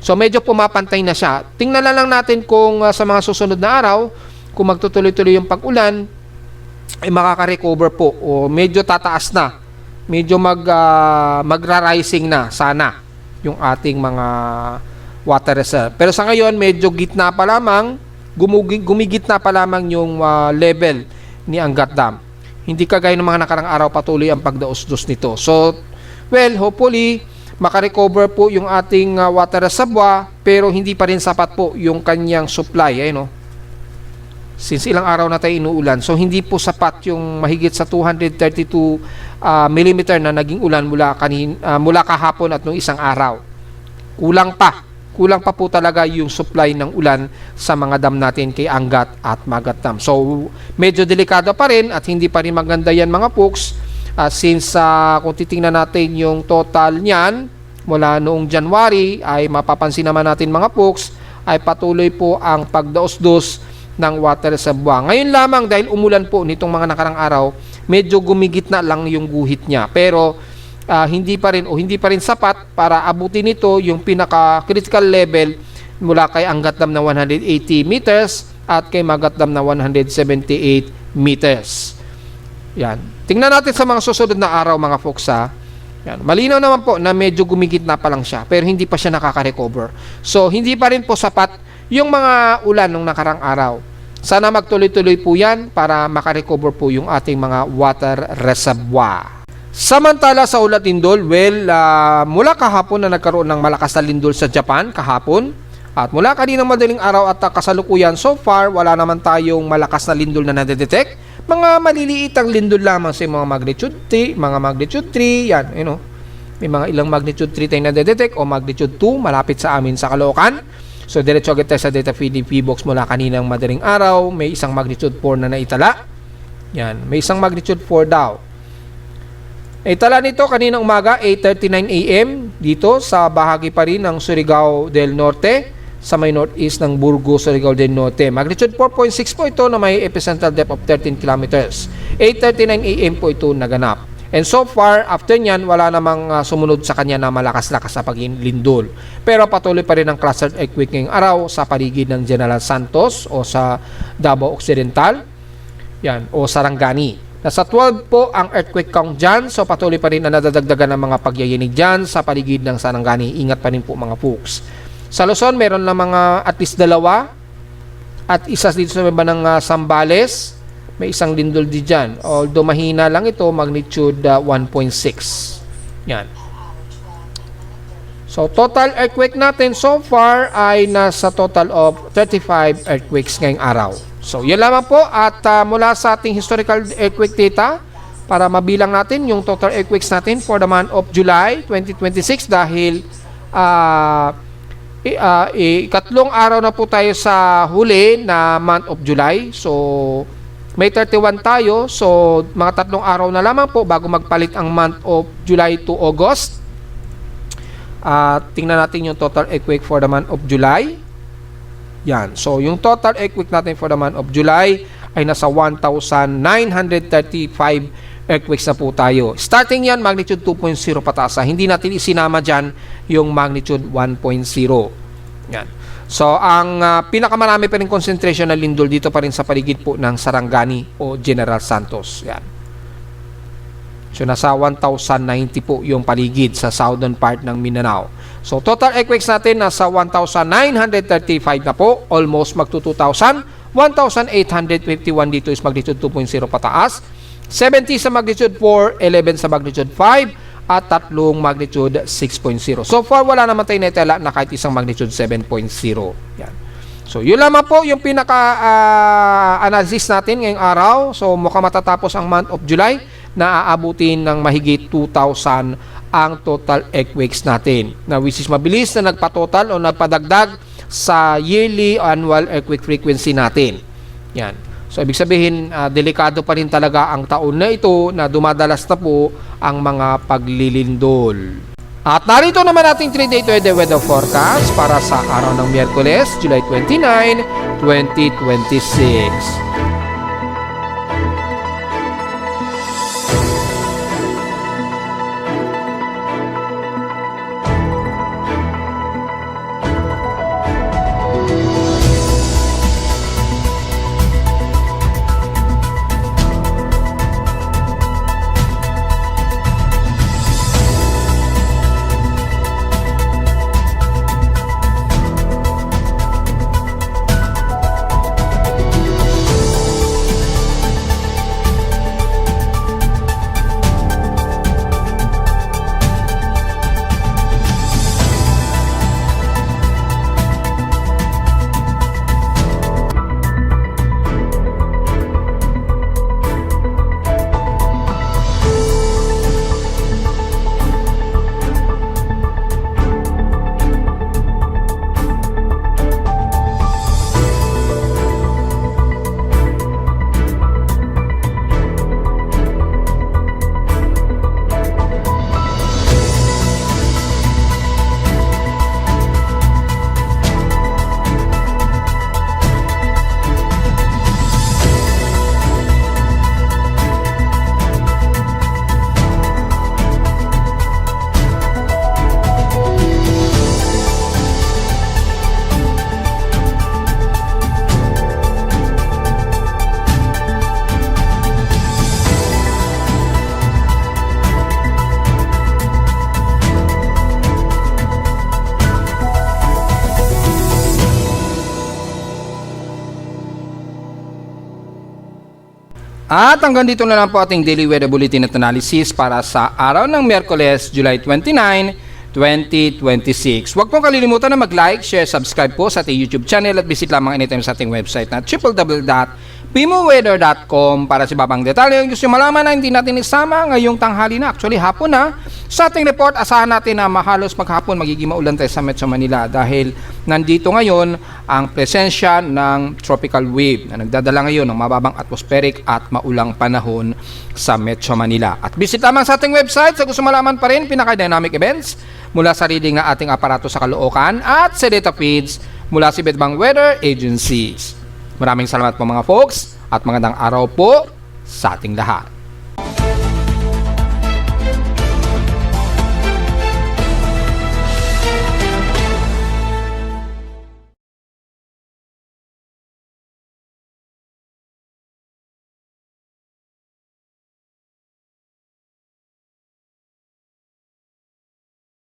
So medyo pumapantay na siya. Tingnan na lang natin kung sa mga susunod na araw, kung magtutuloy-tuloy yung pag-ulan, ay makaka-recover po o medyo tataas na. Medyo magra-rising na sana yung ating mga water reserve. Pero sa ngayon, medyo gitna pa lamang, gumigitna pa lamang yung level ni Angat Dam. Hindi kagaya ng mga nakarang araw patuloy ang pagdaos-dos nito. So, well, hopefully, makarecover po yung ating water reservoir, pero hindi pa rin sapat po yung kanyang supply. Since ilang araw na tayo inuulan, so hindi po sapat yung mahigit sa 232 mm na naging ulan mula kahapon at nung isang araw. Kulang pa po talaga yung supply ng ulan sa mga dam natin kay Angat at Magat Dam. So medyo delikado pa rin at hindi pa rin maganda yan mga folks, since kung titingnan natin yung total niyan mula noong January, ay mapapansin naman natin mga folks ay patuloy po ang pagdaos-dos ng water reservoir. Ngayon lamang dahil umulan po nitong mga nakarang araw, medyo gumigitna lang yung guhit niya. Pero hindi pa rin sapat para abutin nito yung pinaka critical level mula kay Angat Dam na 180 meters at kay Magat Dam na 178 meters. Yan. Tingnan natin sa mga susunod na araw mga folks Yan. Malinaw naman po na medyo gumigitna pa lang siya pero hindi pa siya nakaka-recover. So hindi pa rin po sapat yung mga ulan nung nakarang araw. Sana magtuloy-tuloy po yan para makarecover po yung ating mga water reservoir. Samantala sa ulat lindol, well, mula kahapon na nagkaroon ng malakas na lindol sa Japan kahapon, at mula kaninang madaling araw at kasalukuyan, so far wala naman tayong malakas na lindol na nadedetect. Mga maliliit ang lindol lamang sa mga magnitude 3, mga magnitude 3, yan, may mga ilang magnitude 3 tayong nadedetect o magnitude 2 malapit sa amin sa Caloocan. So diretso agad tayo sa data feeding P-box mula kaninang madaling araw. May isang magnitude 4 na naitala. Yan, may isang magnitude 4 daw. Naitala nito kaninang umaga 8:39 AM dito sa bahagi pa rin ng Surigao del Norte, sa may northeast ng Burgos, Surigao del Norte. Magnitude 4.6 po ito na may epicentral depth of 13 kilometers. 8:39 AM po ito naganap. And so far, after nyan, wala namang sumunod sa kanya na malakas-lakas sa paglindol. Pero patuloy pa rin ang cluster earthquake ngayong araw sa paligid ng General Santos o sa Davao Occidental, yan, o Sarangani. Nasa 12 po ang earthquake count dyan, so patuloy pa rin na nadadagdagan ng mga pagyayinig dyan sa paligid ng Sarangani. Ingat pa rin po mga folks. Sa Luzon, meron na mga at least dalawa at isa dito sa iba ng Zambales. May isang lindol di dyan. Although mahina lang ito, magnitude 1.6. Yan. So, total earthquake natin so far ay nasa total of 35 earthquakes ngayong araw. So, yan lamang po. At mula sa ating historical earthquake data, para mabilang natin yung total earthquakes natin for the month of July 2026 dahil ikatlong araw na po tayo sa huli na month of July. So, may 31 tayo, so mga 3 araw na lamang po bago magpalit ang month of July to August. Tingnan natin yung total earthquake for the month of July. Yan, so yung total earthquake natin for the month of July ay nasa 1,935 earthquakes na po tayo. Starting yan, magnitude 2.0 pataas. Hindi natin isinama dyan yung magnitude 1.0. Yan. So, ang pinakamarami pa rin concentration na lindol dito pa rin sa paligid po ng Sarangani o General Santos. Yan. So, nasa 1,090 po yung paligid sa southern part ng Mindanao. So, total earthquakes natin nasa 1,935 na po. Almost magto 2,000. 1,851 dito is magnitude 2.0 pataas. 70 sa magnitude 4, 11 sa magnitude 5, at tatlong magnitude 6.0. So far, wala naman tayo naitala na kahit isang magnitude 7.0. Yan. So, yun lamang po yung pinaka-analysis natin ngayong araw. So, mukhang matatapos ang month of July na aabutin ng mahigit 2,000 ang total earthquakes natin. Na which is mabilis na nagpa-total o nagpadagdag sa yearly annual earthquake frequency natin. Yan. So, ibig sabihin, delikado pa rin talaga ang taon na ito na dumadalas na po ang mga paglilindol. At narito naman ating 3-day weather forecast para sa araw ng Miyerkules, July 29, 2026. At hanggang dito na lang po ating daily weather bulletin at analysis para sa araw ng Miyerkules, July 29, 2026. Huwag pong kalilimutan na mag-like, share, subscribe po sa ating YouTube channel at visit lamang anytime sa ating website na www.pimoweather.com para sa babang detalye. Kung gusto malaman na hindi natin isama ngayong tanghali na, actually hapon na, sa ating report, asahan natin na mahalos maghapon magiging maulan tayo sa Metro Manila dahil nandito ngayon ang presensya ng tropical wave na nagdadala ngayon ng mababang atmospheric at maulang panahon sa Metro Manila. At visit lamang sa ating website sa gusto malaman pa rin pinaka-dynamic events mula sa reading na ating aparato sa Caloocan at sa data feeds mula sa iba't ibang weather agencies. Maraming salamat po mga folks at magandang araw po sa ating lahat.